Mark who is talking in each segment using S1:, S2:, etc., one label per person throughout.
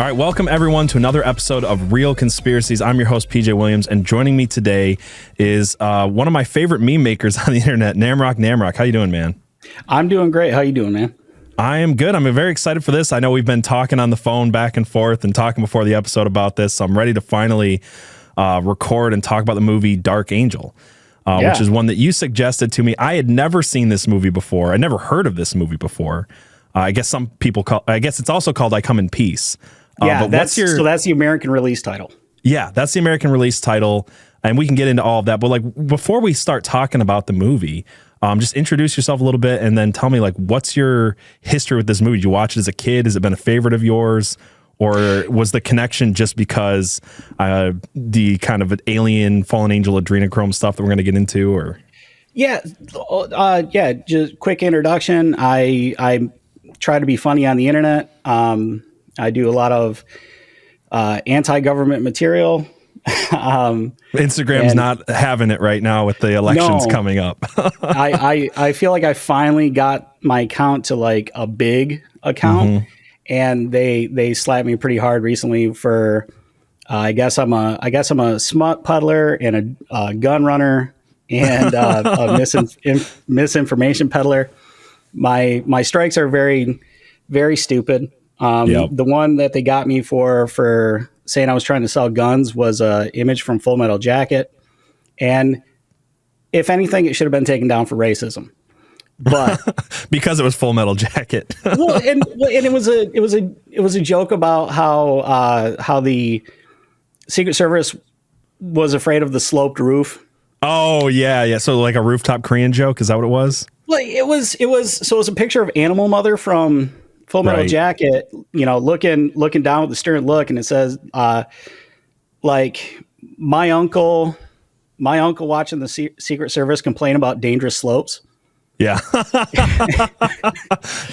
S1: All right, welcome everyone to another episode of Real Conspiracies. I'm your host, PJ Williams, and joining me today is one of my favorite meme makers on the internet, Namrok Namrok. How you doing, man?
S2: I'm doing great. How you doing, man?
S1: I am good. I'm very excited for this. I know we've been talking on the phone back and forth and talking before the episode about this, so I'm ready to finally record and talk about the movie Dark Angel, which is one that you suggested to me. I had never seen this movie before. I never heard of this movie before. I guess some people I guess it's also called I Come in Peace.
S2: But that's the American release title.
S1: Yeah, that's the American release title, and we can get into all of that. But like before we start talking about the movie, just introduce yourself a little bit, and then tell me like what's your history with this movie? Did you watch it as a kid? Has it been a favorite of yours, or was the connection just because the kind of alien fallen angel adrenochrome stuff that we're going to get into? Or
S2: just quick introduction. I try to be funny on the internet. I do a lot of anti-government material.
S1: Instagram's not having it right now with the elections coming up.
S2: I feel like I finally got my account to like a big account, and they slapped me pretty hard recently for I guess I'm a smut peddler and a gun runner and a misinformation peddler. My strikes are very, very stupid. The one that they got me for saying I was trying to sell guns was an image from Full Metal Jacket. And if anything, it should have been taken down for racism. But
S1: because it was Full Metal Jacket.
S2: and it was a joke about how the Secret Service was afraid of the sloped roof.
S1: Oh yeah. So like a rooftop Korean joke, is that what it was?
S2: Well, it was a picture of Animal Mother from Full Metal Jacket, looking down with the stern look, and it says, like my uncle watching the Secret Service complain about dangerous slopes.
S1: Yeah,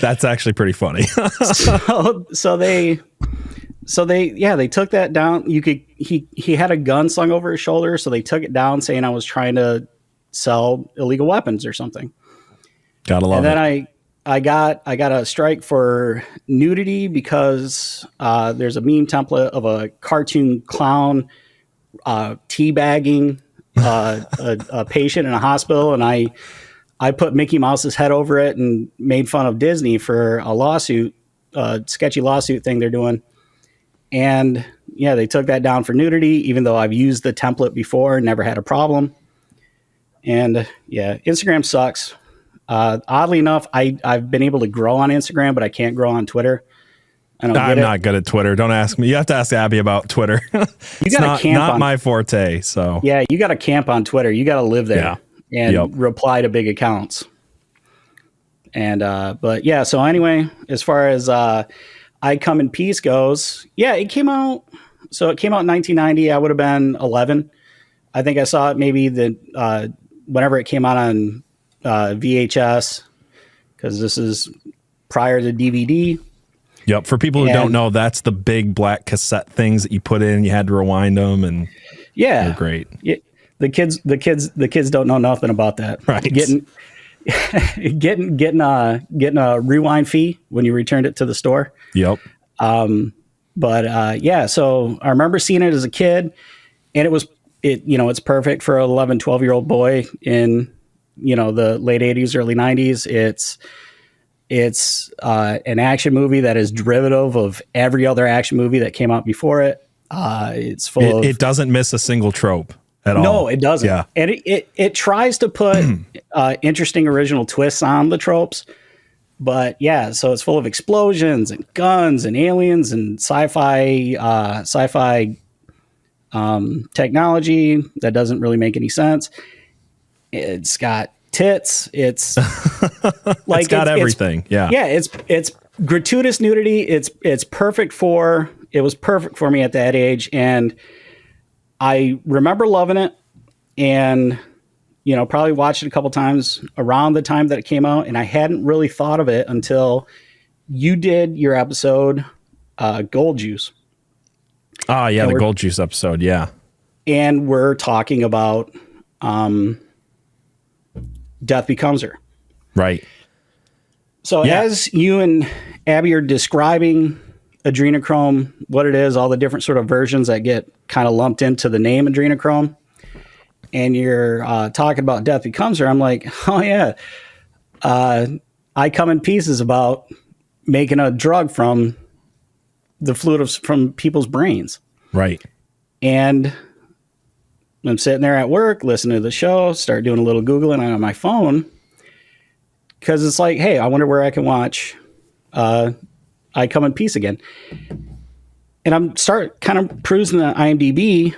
S1: that's actually pretty funny.
S2: so they took that down. He had a gun slung over his shoulder, so they took it down, saying I was trying to sell illegal weapons or something.
S1: Gotta love it.
S2: And then I got a strike for nudity because there's a meme template of a cartoon clown teabagging a patient in a hospital, and I put Mickey Mouse's head over it and made fun of Disney for a lawsuit, sketchy lawsuit thing they're doing. And yeah, they took that down for nudity, even though I've used the template before and never had a problem. And yeah, Instagram sucks. Oddly enough, I've been able to grow on Instagram, but I can't grow on Twitter. I'm
S1: not good at Twitter. Don't ask me. You have to ask Abby about Twitter.
S2: You got to camp
S1: not
S2: on
S1: my forte. So
S2: yeah, you got to camp on Twitter. You got to live there and reply to big accounts. And but yeah. So anyway, as far as I Come in Peace goes, it came out. So it came out in 1990. I would have been 11. I think I saw it maybe whenever it came out on VHS, because this is prior to DVD.
S1: Yep. For people who don't know, that's the big black cassette things that you put in. You had to rewind them, and they're great. Yeah, the kids don't know nothing about that. Right. Getting a rewind fee when you returned it to the store. Yep.
S2: So I remember seeing it as a kid, and it's perfect for an 11, 12-year-old boy in the late 80s, early 90s. It's an action movie that is derivative of every other action movie that came out before it. It's full
S1: it doesn't miss a single trope at all.
S2: No, it doesn't. Yeah. And it tries to put interesting original twists on the tropes. But yeah, so it's full of explosions and guns and aliens and sci-fi technology that doesn't really make any sense. It's got tits. It's like
S1: it's got everything.
S2: It's gratuitous nudity. It was perfect for me at that age, and I remember loving it. And probably watched it a couple times around the time that it came out, and I hadn't really thought of it until you did your episode, Gold Juice.
S1: Oh yeah, the Gold Juice episode. Yeah,
S2: and we're talking about Death Becomes Her.
S1: Right.
S2: So as you and Abby are describing adrenochrome, what it is, all the different sort of versions that get kind of lumped into the name adrenochrome, and you're talking about Death Becomes Her, I'm like, oh yeah, I Come in Peace is about making a drug from the fluid from people's brains.
S1: Right.
S2: And I'm sitting there at work, listening to the show, start doing a little Googling on my phone, because it's like, hey, I wonder where I can watch I Come in Peace again. And I'm start kind of perusing the IMDb,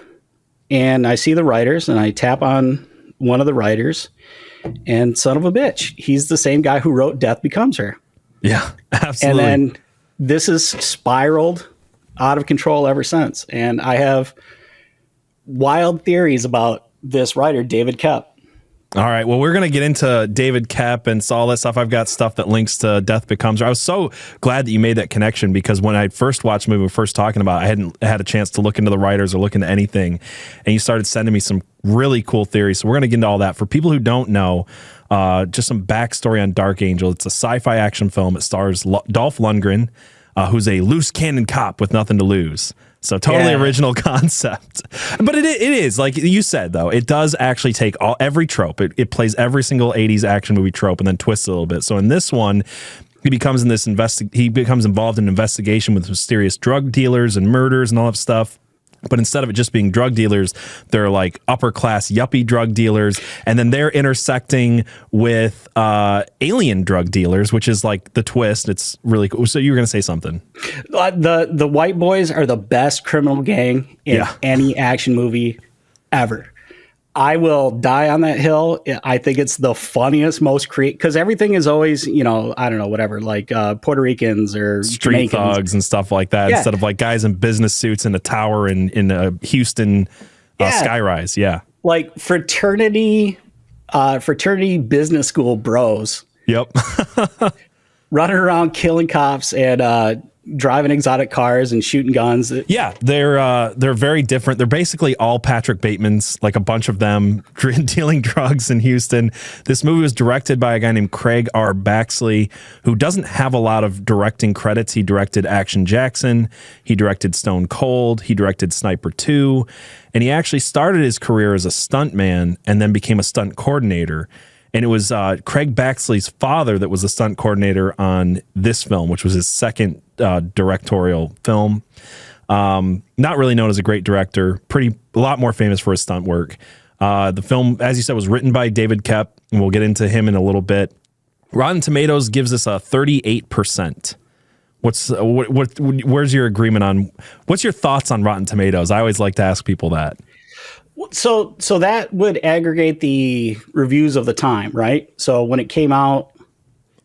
S2: and I see the writers, and I tap on one of the writers, and son of a bitch, he's the same guy who wrote Death Becomes Her.
S1: Yeah, absolutely.
S2: And then this has spiraled out of control ever since. And I have wild theories about this writer, David Koepp.
S1: All right. Well, we're going to get into David Koepp and all that stuff. I've got stuff that links to Death Becomes Her. I was so glad that you made that connection, because when I first watched the movie, we were first talking about it, I hadn't had a chance to look into the writers or look into anything. And you started sending me some really cool theories. So we're going to get into all that. For people who don't know, just some backstory on Dark Angel. It's a sci-fi action film. It stars Dolph Lundgren, who's a loose cannon cop with nothing to lose. So totally original concept. But it is, like you said, though, it does actually take every trope. It plays every single 80s action movie trope and then twists it a little bit. So in this one, he becomes involved in an investigation with mysterious drug dealers and murders and all that stuff. But instead of it just being drug dealers, they're like upper class yuppie drug dealers. And then they're intersecting with alien drug dealers, which is like the twist. It's really cool. So you were going to say something.
S2: The white boys are the best criminal gang in any action movie ever. I will die on that hill. I think it's the funniest, most creative, because everything is always, I don't know, whatever, like Puerto Ricans or
S1: street
S2: Jamaicans.
S1: thugs and stuff like that, instead of like guys in business suits in a tower in a Houston skyrise. Yeah. Like
S2: fraternity business school bros.
S1: Yep.
S2: Running around killing cops and driving exotic cars and shooting guns.
S1: Yeah, they're very different. They're basically all Patrick Batemans, like a bunch of them dealing drugs in Houston. This movie was directed by a guy named Craig R. Baxley, who doesn't have a lot of directing credits. He directed Action Jackson, he directed Stone Cold, he directed Sniper 2, and he actually started his career as a stuntman and then became a stunt coordinator. And it was Craig Baxley's father that was the stunt coordinator on this film, which was his second directorial film. Not really known as a great director, a lot more famous for his stunt work. The film, as you said, was written by David Koepp, and we'll get into him in a little bit. Rotten Tomatoes gives us a 38%. Where's your agreement on, what's your thoughts on Rotten Tomatoes? I always like to ask people that.
S2: So that would aggregate the reviews of the time, right? So when it came out,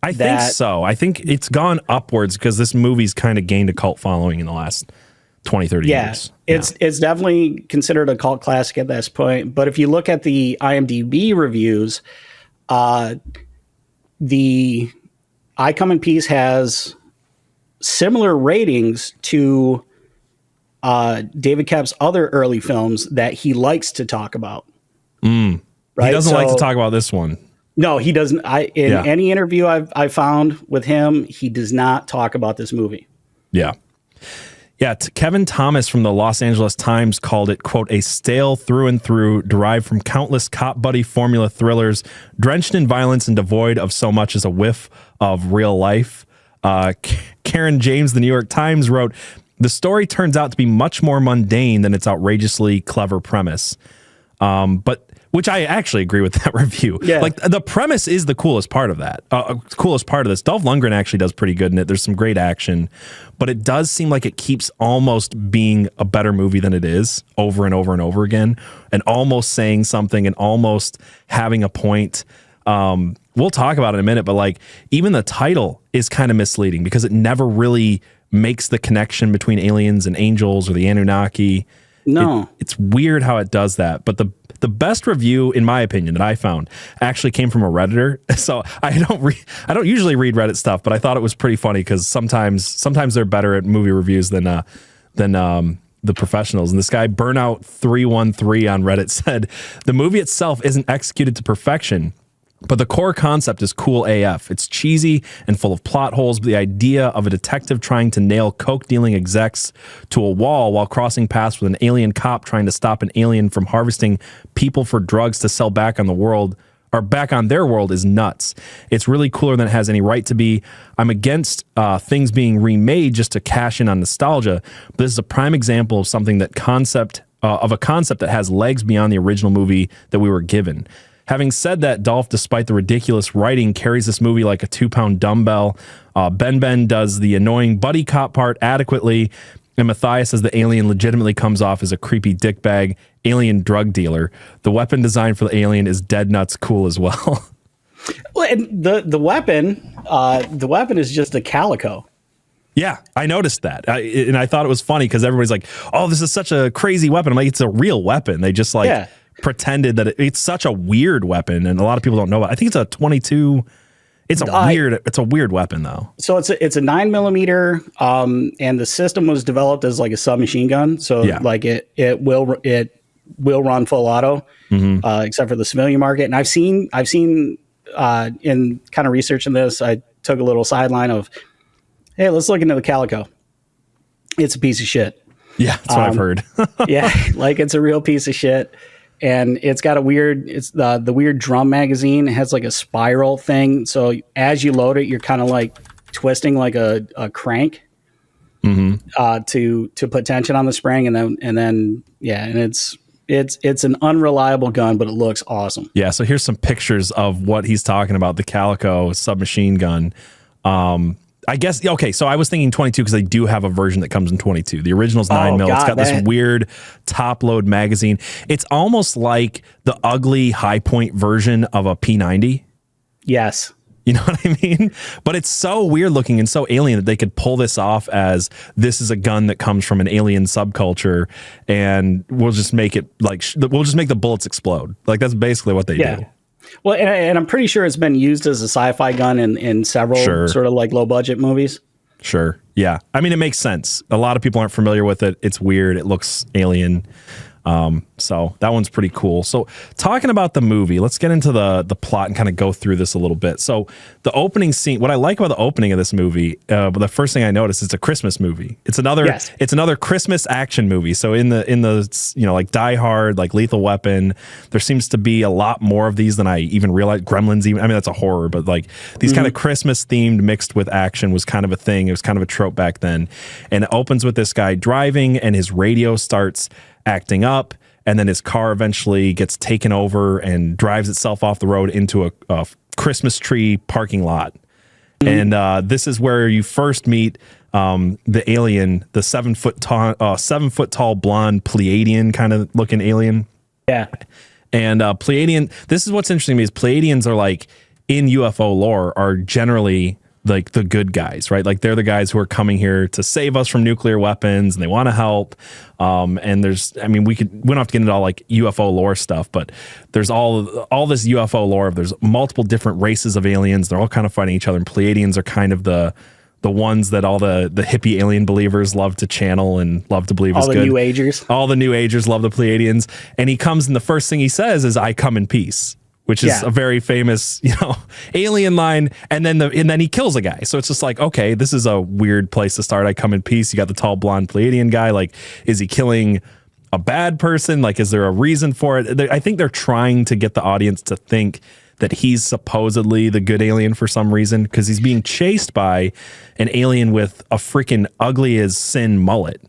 S1: I think so. I think it's gone upwards because this movie's kind of gained a cult following in the last 20, 30 years.
S2: It's definitely considered a cult classic at this point. But if you look at the IMDb reviews, the I Come in Peace has similar ratings to David Koepp's other early films that he likes to talk about.
S1: Right? He doesn't like to talk about this one.
S2: No, he doesn't. Any interview I've found with him, he does not talk about this movie.
S1: Yeah. Yeah. Kevin Thomas from the Los Angeles Times called it, quote, a stale through and through, derived from countless cop buddy formula thrillers, drenched in violence and devoid of so much as a whiff of real life. Karen James, the New York Times, wrote, the story turns out to be much more mundane than its outrageously clever premise. Which I actually agree with that review. Yeah. Like the premise is the coolest part of that. Coolest part of this. Dolph Lundgren actually does pretty good in it. There's some great action, but it does seem like it keeps almost being a better movie than it is over and over and over again, and almost saying something and almost having a point. We'll talk about it in a minute, but like even the title is kind of misleading because it never really makes the connection between aliens and angels or the Anunnaki.
S2: No,
S1: it's weird how it does that. But the best review, in my opinion, that I found actually came from a Redditor. So I don't usually read Reddit stuff, but I thought it was pretty funny because sometimes they're better at movie reviews than the professionals. And this guy Burnout 313 on Reddit said the movie itself isn't executed to perfection, But the core concept is cool AF. It's cheesy and full of plot holes, but the idea of a detective trying to nail coke-dealing execs to a wall while crossing paths with an alien cop trying to stop an alien from harvesting people for drugs to sell back on the world, or back on their world, is nuts. It's really cooler than it has any right to be. I'm against things being remade just to cash in on nostalgia, but this is a prime example of something that a concept that has legs beyond the original movie that we were given. Having said that, Dolph, despite the ridiculous writing, carries this movie like a 2-pound dumbbell. Ben does the annoying buddy cop part adequately, and Matthias as the alien legitimately comes off as a creepy dickbag alien drug dealer. The weapon design for the alien is dead nuts cool as well.
S2: Well, and the weapon is just a calico.
S1: Yeah, I noticed that. And I thought it was funny because everybody's like, oh, this is such a crazy weapon. I'm like, it's a real weapon. They just pretended that it's such a weird weapon, and a lot of people don't know about it. I think it's a 22. It's a weird weapon though.
S2: So it's a 9mm, and the system was developed as like a submachine gun. So like it will run full auto, except for the civilian market. And I've seen in kind of researching this, I took a little sideline of, hey, let's look into the Calico. It's a piece of shit.
S1: Yeah, that's what I've heard.
S2: Yeah, like it's a real piece of shit. And it's got the weird drum magazine. It has like a spiral thing. So as you load it, you're kind of like twisting like a crank to put tension on the spring. And it's an unreliable gun, but it looks awesome.
S1: Yeah. So here's some pictures of what he's talking about. The Calico submachine gun. I guess, okay, so I was thinking 22 because they do have a version that comes in 22. The original's 9mm. It's got this weird top-load magazine. It's almost like the ugly high-point version of a P90.
S2: Yes.
S1: You know what I mean? But it's so weird looking and so alien that they could pull this off as this is a gun that comes from an alien subculture, and we'll just make it like, we'll just make the bullets explode. Like, that's basically what they do.
S2: Well, and I'm pretty sure it's been used as a sci-fi gun in several sort of like low budget movies.
S1: Sure. Yeah. I mean, it makes sense. A lot of people aren't familiar with it. It's weird. It looks alien. So that one's pretty cool. So talking about the movie, let's get into the plot and kind of go through this a little bit. So the opening scene, what I like about the opening of this movie, but the first thing I noticed, it's a Christmas movie. It's another Christmas action movie. So in the like Die Hard, like Lethal Weapon, there seems to be a lot more of these than I even realized. Gremlins, even, I mean, that's a horror, but like these kind of Christmas themed mixed with action was kind of a thing. It was kind of a trope back then. And it opens with this guy driving and his radio starts acting up, and then his car eventually gets taken over and drives itself off the road into a Christmas tree parking lot. And this is where you first meet the alien, the 7 foot tall blonde Pleiadian kind of looking alien.
S2: Yeah.
S1: And Pleiadian, this is what's interesting to me, is Pleiadians are like, in UFO lore, are generally like the good guys, right? Like they're the guys who are coming here to save us from nuclear weapons, and they want to help. And there's, I mean, we don't have to get into all like UFO lore stuff, but there's all this UFO lore of there's multiple different races of aliens. They're all kind of fighting each other, and Pleiadians are kind of the ones that all the hippie alien believers love to channel and love to believe is good. All the
S2: New Agers.
S1: All the New Agers love the Pleiadians. And he comes, and the first thing he says is, "I come in peace," which is a very famous, alien line. And then he kills a guy. So it's just like, okay, this is a weird place to start. I come in peace. You got the tall blonde Pleiadian guy. Like, is he killing a bad person? Like, is there a reason for it? I think they're trying to get the audience to think that he's supposedly the good alien for some reason, because he's being chased by an alien with a freaking ugly as sin mullet.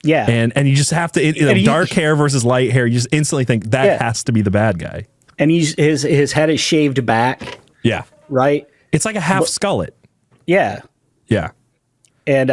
S2: Yeah.
S1: And you just have to, dark hair versus light hair, you just instantly think that has to be the bad guy.
S2: And his head is shaved back.
S1: Yeah.
S2: Right?
S1: It's like a half skullet.
S2: Yeah.
S1: Yeah.
S2: And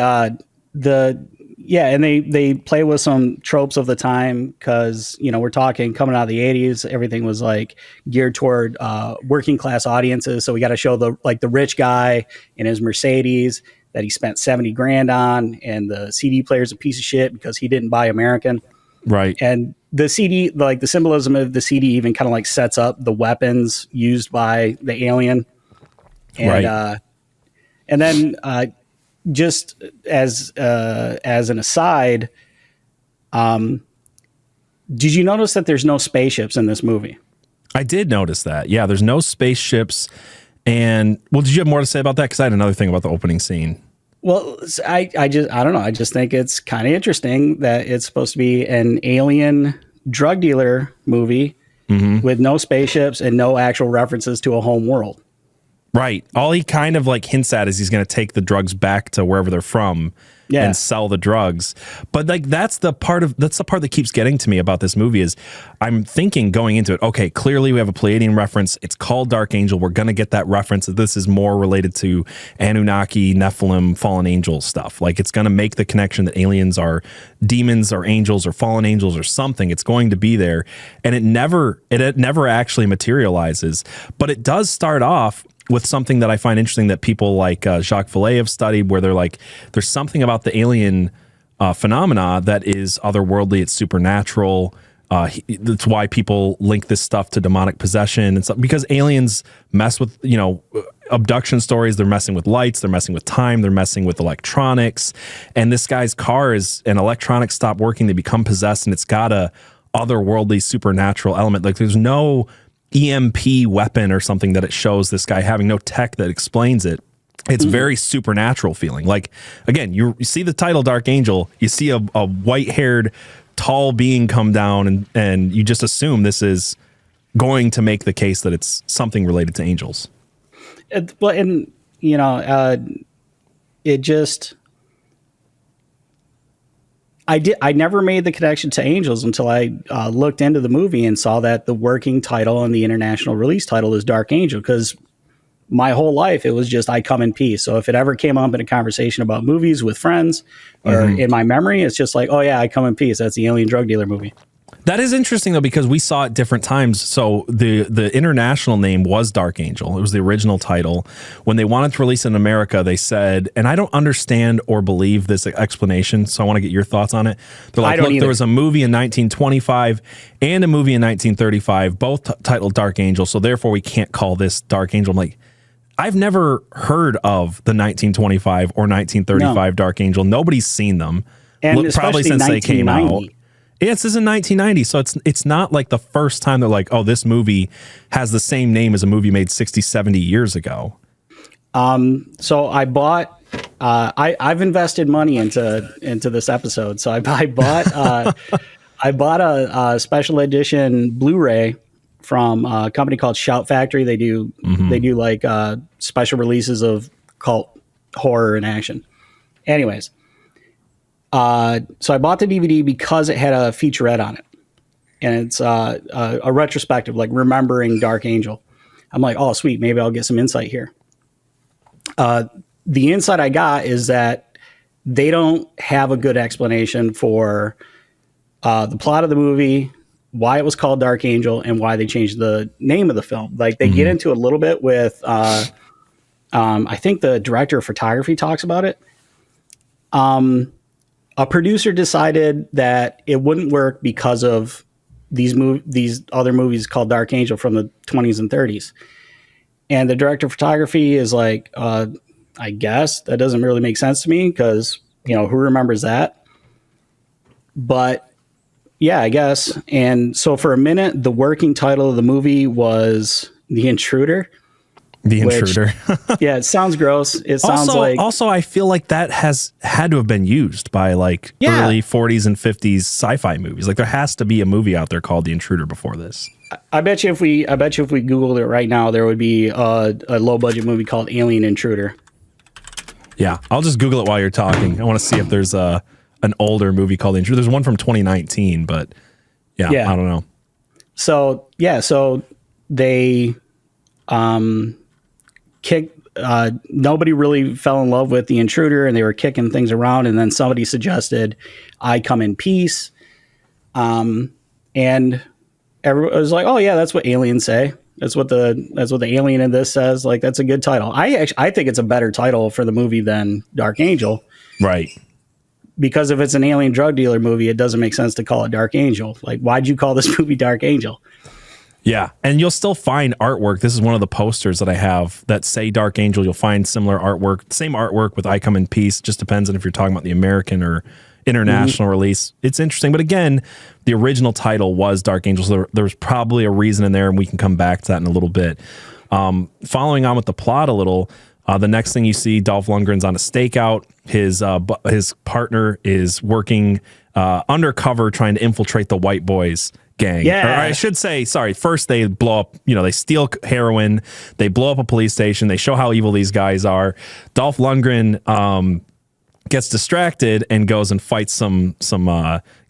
S2: and they play with some tropes of the time, because, we're talking coming out of the 80s, everything was like geared toward working class audiences. So we got to show the rich guy in his Mercedes that he spent $70,000 on, and the CD player's a piece of shit because he didn't buy American. Right. And the CD, like the symbolism of the CD even kind of like sets up the weapons used by the alien. And, and then just as an aside, did you notice that there's no spaceships in this movie?
S1: I did notice that. Yeah, there's no spaceships. And well, did you have more to say about that? Because I had another thing about the opening scene.
S2: Well, I don't know. I just think it's kind of interesting that it's supposed to be an alien drug dealer movie with no spaceships and no actual references to a home world.
S1: Right. All he kind of like hints at is he's going to take the drugs back to wherever they're from and sell the drugs. But like that's the part that keeps getting to me about this movie is I'm thinking going into it, okay, clearly we have a Pleiadian reference. It's called Dark Angel. We're going to get that reference that this is more related to Anunnaki, Nephilim, fallen angel stuff. Like it's going to make the connection that aliens are demons or angels or fallen angels or something. It's going to be there. And it never actually materializes. But it does start off with something that I find interesting that people like Jacques Vallée have studied, where they're like, there's something about the alien phenomena that is otherworldly, it's supernatural. That's why people link this stuff to demonic possession and stuff, because aliens mess with, abduction stories. They're messing with lights, they're messing with time, they're messing with electronics. And this guy's car is an electronics stop working, they become possessed, and it's got a otherworldly supernatural element. Like there's no EMP weapon or something that it shows this guy having, no tech that explains it. It's very supernatural feeling. Like, again, you see the title Dark Angel, you see a white-haired, tall being come down, and you just assume this is going to make the case that it's something related to angels.
S2: It just... I never made the connection to angels until I looked into the movie and saw that the working title and the international release title is Dark Angel, because my whole life it was just I Come in Peace. So if it ever came up in a conversation about movies with friends or in my memory, it's just like, oh yeah, I Come in Peace. That's the alien drug dealer movie.
S1: That is interesting though, because we saw it different times. So the international name was Dark Angel. It was the original title. When they wanted to release it in America, they said, and I don't understand or believe this explanation, so I want to get your thoughts on it. They're like, look, there was a movie in 1925 and a movie in 1935, both titled Dark Angel, so therefore we can't call this Dark Angel. I'm like, I've never heard of the 1925 or 1935 Dark Angel. Nobody's seen them,
S2: and
S1: probably since they came out. Yes, this is in 1990, so it's not like the first time they're like, oh, this movie has the same name as a movie made 60, 70 years ago.
S2: So I bought, I've invested money into this episode. So I bought, I bought a special edition Blu-ray from a company called Shout Factory. They do like special releases of cult horror and action. Anyways. So I bought the DVD because it had a featurette on it, and it's a retrospective, like remembering Dark Angel. I'm like, oh, sweet, maybe I'll get some insight here. The insight I got is that they don't have a good explanation for the plot of the movie, why it was called Dark Angel, and why they changed the name of the film. Like they get into a little bit with, I think the director of photography talks about it. A producer decided that it wouldn't work because of these other movies called Dark Angel from the 20s and 30s. And the director of photography is like, I guess that doesn't really make sense to me because, who remembers that? But yeah, I guess. And so for a minute, the working title of the movie was The Intruder.
S1: The Intruder.
S2: Yeah, it sounds gross. It sounds
S1: also, I feel like that has had to have been used by like early 40s and 50s sci-fi movies. Like there has to be a movie out there called The Intruder before this.
S2: I bet you if we Googled it right now, there would be a low budget movie called Alien Intruder.
S1: Yeah, I'll just Google it while you're talking. I want to see if there's an older movie called The Intruder. There's one from 2019, but yeah, I don't know.
S2: So they nobody really fell in love with The Intruder, and they were kicking things around, and then somebody suggested I Come in Peace, and everyone was like, oh yeah, that's what aliens say. That's what the alien in this says. Like, that's a good title. I think it's a better title for the movie than Dark Angel,
S1: right?
S2: Because if it's an alien drug dealer movie, it doesn't make sense to call it Dark Angel. Like, why'd you call this movie Dark Angel?
S1: Yeah, and you'll still find artwork. This is one of the posters that I have that say Dark Angel. You'll find similar artwork, same artwork with I Come in Peace. Just depends on if you're talking about the American or international release. It's interesting, but again, the original title was Dark Angel, so there was probably a reason in there, and we can come back to that in a little bit. Following on with the plot a little, the next thing you see, Dolph Lundgren's on a stakeout. His partner is working undercover, trying to infiltrate the White Boys gang.
S2: Yeah.
S1: Or I should say, sorry, first they blow up, they steal heroin, they blow up a police station, they show how evil these guys are. Dolph Lundgren gets distracted and goes and fights some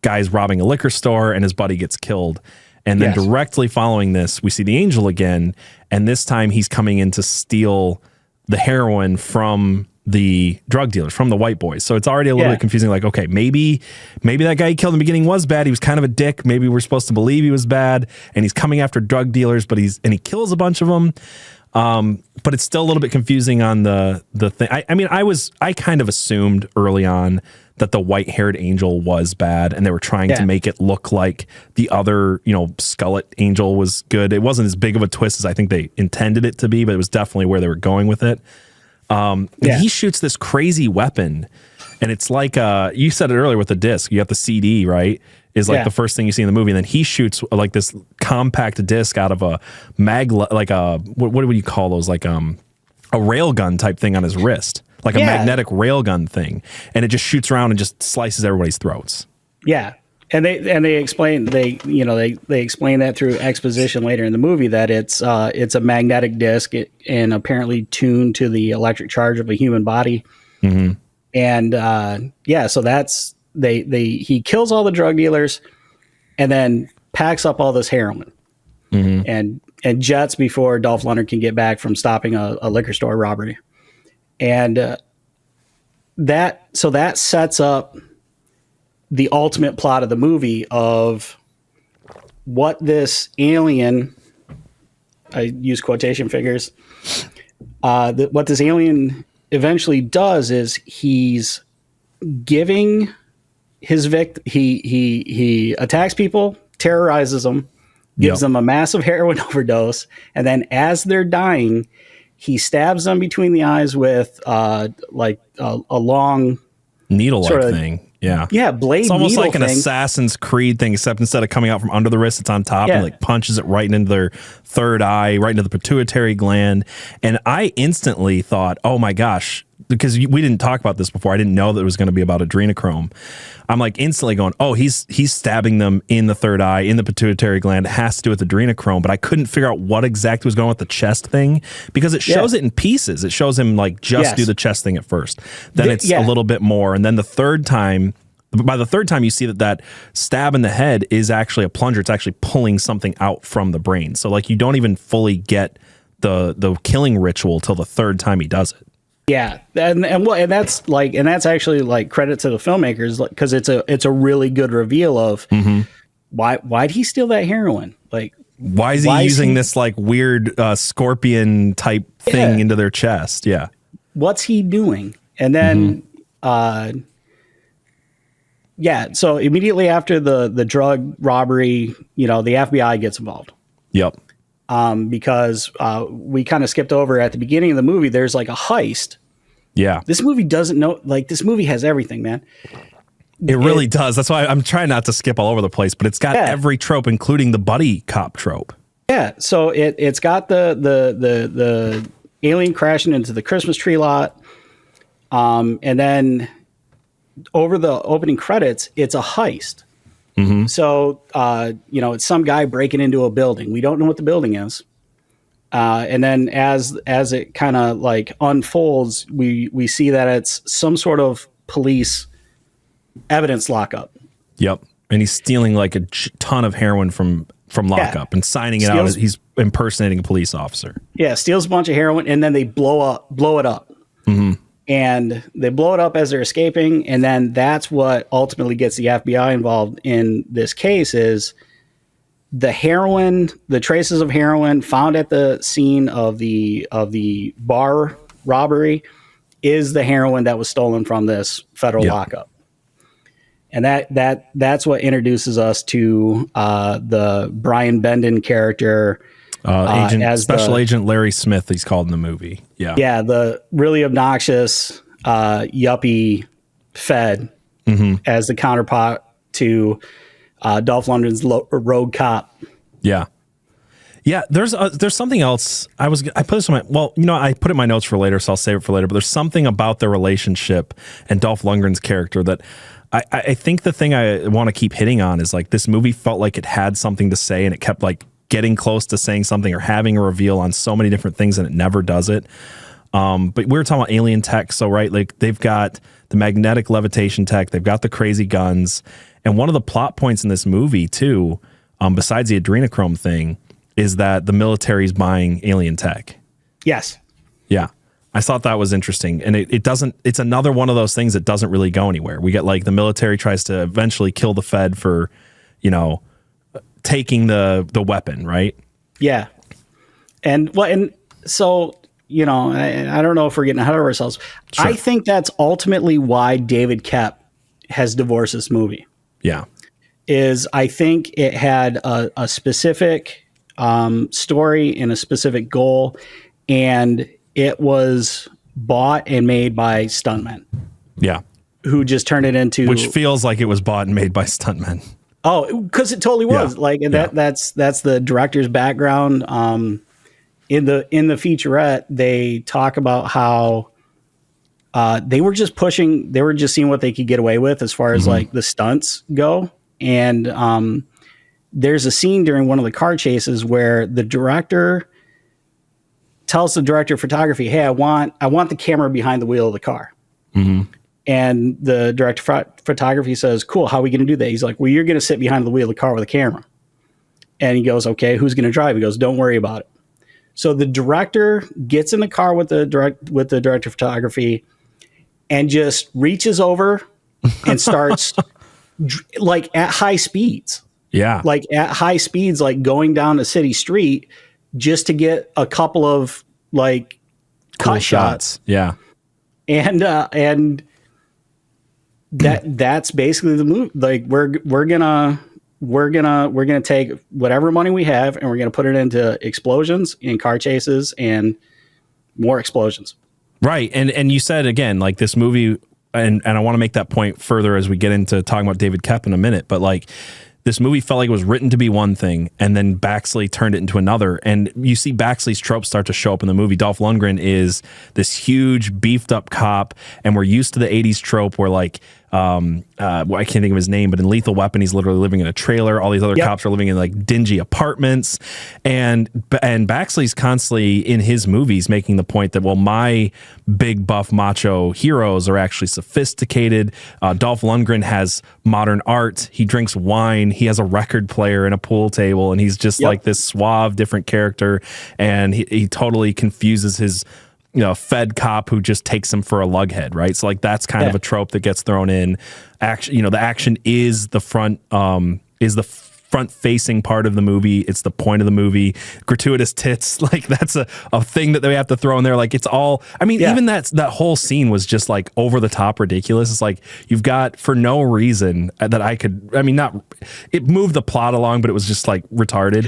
S1: guys robbing a liquor store, and his buddy gets killed. And then directly following this, we see the Angel again, and this time he's coming in to steal the heroin from the drug dealers, from the White Boys. So it's already a little bit confusing. Like, okay, maybe that guy he killed in the beginning was bad. He was kind of a dick. Maybe we're supposed to believe he was bad, and he's coming after drug dealers, but he kills a bunch of them. But it's still a little bit confusing on the thing. I kind of assumed early on that the white-haired angel was bad, and they were trying to make it look like the other, Skullet angel was good. It wasn't as big of a twist as I think they intended it to be, but it was definitely where they were going with it. And he shoots this crazy weapon, and it's like you said it earlier with the disc. You have the CD, right? Is like the first thing you see in the movie, and then he shoots like this compact disc out of a what would you call those? Like a railgun type thing on his wrist. Like a magnetic railgun thing, and it just shoots around and just slices everybody's throats. Yeah,
S2: and they explain they explain that through exposition later in the movie that it's a magnetic disc and apparently tuned to the electric charge of a human body. Mm-hmm. And so that's he kills all the drug dealers and then packs up all this heroin and jets before Dolph Lundgren can get back from stopping a liquor store robbery. And that sets up the ultimate plot of the movie of what this alien, I use quotation figures, what this alien eventually does is he's giving his victim, he attacks people, terrorizes them, gives them a massive heroin overdose, and then as they're dying, he stabs them between the eyes with like a long
S1: needle-like thing. Yeah,
S2: blade.
S1: It's almost
S2: needle
S1: like an
S2: thing.
S1: Assassin's Creed thing, except instead of coming out from under the wrist, it's on top and like punches it right into their third eye, right into the pituitary gland. And I instantly thought, oh my gosh, because we didn't talk about this before. I didn't know that it was going to be about adrenochrome. I'm like instantly going, oh, he's stabbing them in the third eye, in the pituitary gland. It has to do with adrenochrome, but I couldn't figure out what exactly was going on with the chest thing because it shows it in pieces. It shows him like just do the chest thing at first. Then it's a little bit more. And then the third time, by the third time you see that stab in the head is actually a plunger. It's actually pulling something out from the brain. So like you don't even fully get the killing ritual till the third time he does it.
S2: Yeah, and that's actually like credit to the filmmakers because it's a really good reveal of why'd he steal that heroin? Like
S1: why is he using this like weird scorpion type thing into their chest? Yeah,
S2: what's he doing? And then so immediately after the drug robbery, the FBI gets involved.
S1: Yep.
S2: Because we kind of skipped over at the beginning of the movie. There's like a heist.
S1: Yeah.
S2: This movie doesn't know, like this movie has everything, man.
S1: It really does. That's why I'm trying not to skip all over the place, but it's got every trope, including the buddy cop trope.
S2: Yeah. So it's got the alien crashing into the Christmas tree lot. And then over the opening credits, it's a heist. Mm-hmm. So, it's some guy breaking into a building. We don't know what the building is. And then as it kind of like unfolds, we see that it's some sort of police evidence lockup.
S1: Yep. And he's stealing like a ton of heroin from lockup and signing it out as he's impersonating a police officer.
S2: Yeah. Steals a bunch of heroin and then they blow it up. Mm-hmm. And they blow it up as they're escaping. And then that's what ultimately gets the FBI involved in this case is the heroin, the traces of heroin found at the scene of the bar robbery is the heroin that was stolen from this federal lockup. And that's what introduces us to the Brian Bendon character.
S1: Special Agent Larry Smith, he's called in the movie. Yeah.
S2: Yeah, the really obnoxious yuppie Fed as the counterpart to Dolph Lundgren's Rogue Cop.
S1: Yeah. Yeah, there's something else. I put this in I put it in my notes for later, so I'll save it for later. But there's something about their relationship and Dolph Lundgren's character that I think the thing I want to keep hitting on is like this movie felt like it had something to say, and it kept like getting close to saying something or having a reveal on so many different things, and it never does it. But we were talking about alien tech, so right, like they've got the magnetic levitation tech, they've got the crazy guns, and one of the plot points in this movie too, besides the adrenochrome thing, is that the military is buying alien tech.
S2: Yes.
S1: Yeah. I thought that was interesting. And it's another one of those things that doesn't really go anywhere. We get like the military tries to eventually kill the Fed for, taking the weapon, right?
S2: Yeah. And so, I don't know if we're getting ahead of ourselves. Sure. I think that's ultimately why David Koepp has divorced this movie.
S1: Yeah.
S2: I think it had a specific story and a specific goal, and it was bought and made by stuntmen.
S1: Yeah.
S2: Who just turned it into,
S1: which feels like it was bought and made by stuntmen.
S2: Oh, because it totally was.
S1: Yeah.
S2: That's the director's background. In the featurette, they talk about how they were just seeing what they could get away with as far as like the stunts go. And there's a scene during one of the car chases where the director tells the director of photography, "Hey, I want the camera behind the wheel of the car." Mm-hmm. And the director of photography says, "Cool, how are we going to do that?" He's like, "Well, you're going to sit behind the wheel of the car with a camera." And he goes, "Okay, who's going to drive?" He goes, "Don't worry about it." So the director gets in the car with the director of photography and just reaches over and starts like at high speeds.
S1: Yeah.
S2: Like at high speeds, like going down a city street just to get a couple of like
S1: cool
S2: cut shots.
S1: Yeah.
S2: And that's basically the move. Like we're gonna take whatever money we have and we're gonna put it into explosions and car chases and more explosions.
S1: Right. And you said again, like this movie, and I want to make that point further as we get into talking about David Koepp in a minute, but like this movie felt like it was written to be one thing, and then Baxley turned it into another. And you see Baxley's tropes start to show up in the movie. Dolph Lundgren is this huge, beefed up cop, and we're used to the 80s trope where like, I can't think of his name, but in Lethal Weapon, he's literally living in a trailer. All these other cops are living in like dingy apartments. And Baxley's constantly in his movies making the point that, well, my big buff macho heroes are actually sophisticated. Dolph Lundgren has modern art. He drinks wine. He has a record player and a pool table, and he's just like this suave, different character. And he totally confuses his Fed cop who just takes him for a lughead, right? So like that's kind of a trope that gets thrown in. Action, the action is the front facing part of the movie. It's the point of the movie. Gratuitous tits, like that's a thing that they have to throw in there. Like it's all, I mean, even that whole scene was just like over the top ridiculous. It's like you've got for no reason that it moved the plot along, but it was just like retarded.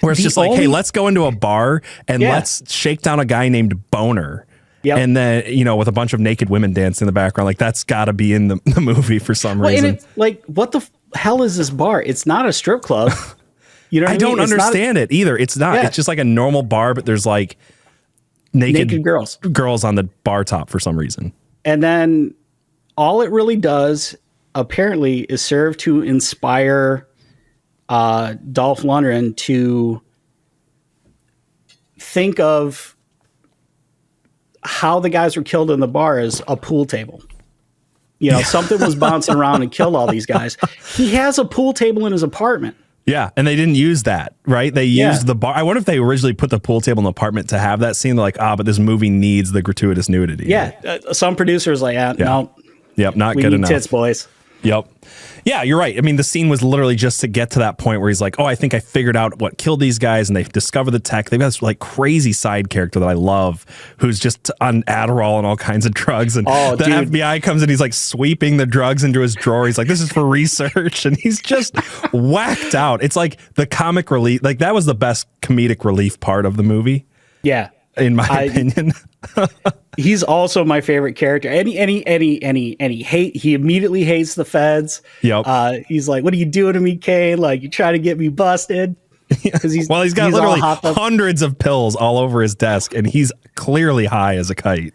S1: Where it's just like, hey, let's go into a bar and let's shake down a guy named Boner. Yep. And then, with a bunch of naked women dancing in the background. Like, that's got to be in the movie for some reason.
S2: And like, what the hell is this bar? It's not a strip club.
S1: I don't understand it either. It's not. Yeah. It's just like a normal bar, but there's like naked girls on the bar top for some reason.
S2: And then all it really does, apparently, is serve to inspire Dolph Lundgren to think of how the guys were killed in the bar as a pool table. Something was bouncing around and killed all these guys. He has a pool table in his apartment.
S1: Yeah, and they didn't use that, right? They used the bar. I wonder if they originally put the pool table in the apartment to have that scene. They're like, but this movie needs the gratuitous nudity.
S2: Yeah, some producers like, no.
S1: Yep, not good enough.
S2: Tits, boys.
S1: Yep. Yeah, you're right. I mean, the scene was literally just to get to that point where he's like, I think I figured out what killed these guys, and they discover the tech. They've got this like crazy side character that I love who's just on Adderall and all kinds of drugs. And the FBI comes in, he's like sweeping the drugs into his drawer. He's like, this is for research. And he's just whacked out. It's like the comic relief. Like that was the best comedic relief part of the movie.
S2: Yeah.
S1: In my opinion.
S2: He's also my favorite character. And he immediately hates the feds.
S1: Yep.
S2: He's like, "What are you doing to me, Kane? Like, you trying to get me busted?"
S1: Because he's got literally hundreds of pills all over his desk, and he's clearly high as a kite.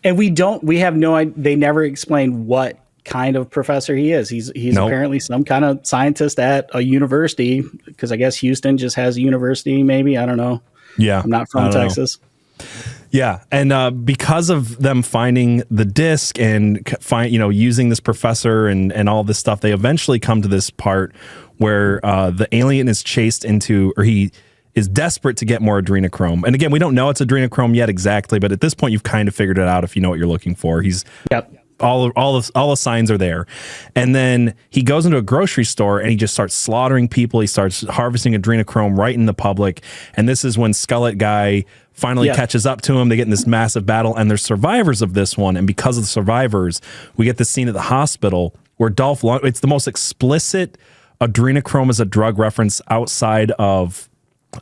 S2: And we have no idea. They never explain what kind of professor he is. He's apparently some kind of scientist at a university, because I guess Houston just has a university. Maybe, I don't know.
S1: Yeah,
S2: I'm not from Texas.
S1: Yeah, and because of them finding the disc and using this professor and all this stuff, they eventually come to this part where the alien is chased into, or he is desperate to get more adrenochrome. And again, we don't know it's adrenochrome yet exactly, but at this point, you've kind of figured it out if you know what you're looking for.
S2: Yep.
S1: All the signs are there. And then he goes into a grocery store and he just starts slaughtering people. He starts harvesting adrenochrome right in the public. And this is when Skelet Guy finally catches up to him. They get in this massive battle, and there's survivors of this one. And because of the survivors, we get this scene at the hospital where Dolph Lundgren, it's the most explicit adrenochrome as a drug reference outside of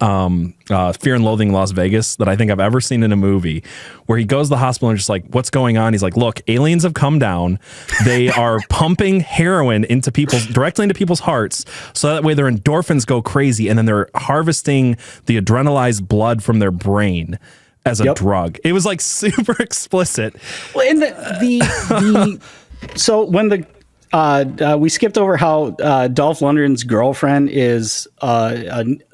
S1: Fear and Loathing in Las Vegas that I think I've ever seen in a movie, where he goes to the hospital and just like, what's going on? He's like, look, aliens have come down. They are pumping heroin directly into people's hearts. So that way their endorphins go crazy. And then they're harvesting the adrenalized blood from their brain as a drug. It was like super explicit.
S2: Well, and so when we skipped over how Dolph Lundgren's girlfriend is,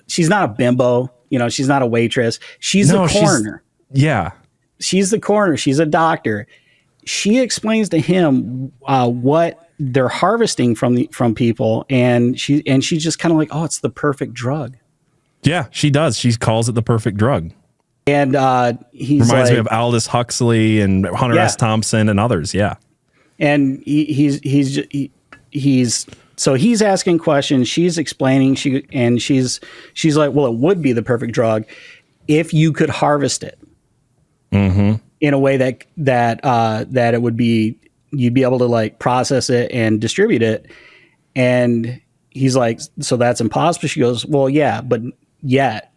S2: she's not a bimbo, she's not a waitress. She's a coroner. She's the coroner. She's a doctor. She explains to him what they're harvesting from people, and she's just kind of like, oh, it's the perfect drug. Yeah,
S1: she does. She calls it the perfect drug.
S2: And he
S1: reminds me of Aldous Huxley and Hunter S. Thompson and others. Yeah,
S2: and so he's asking questions. She's explaining. She's like, well, it would be the perfect drug if you could harvest it in a way that it would be, you'd be able to like process it and distribute it. And he's like, so that's impossible. She goes, well, yeah, but yet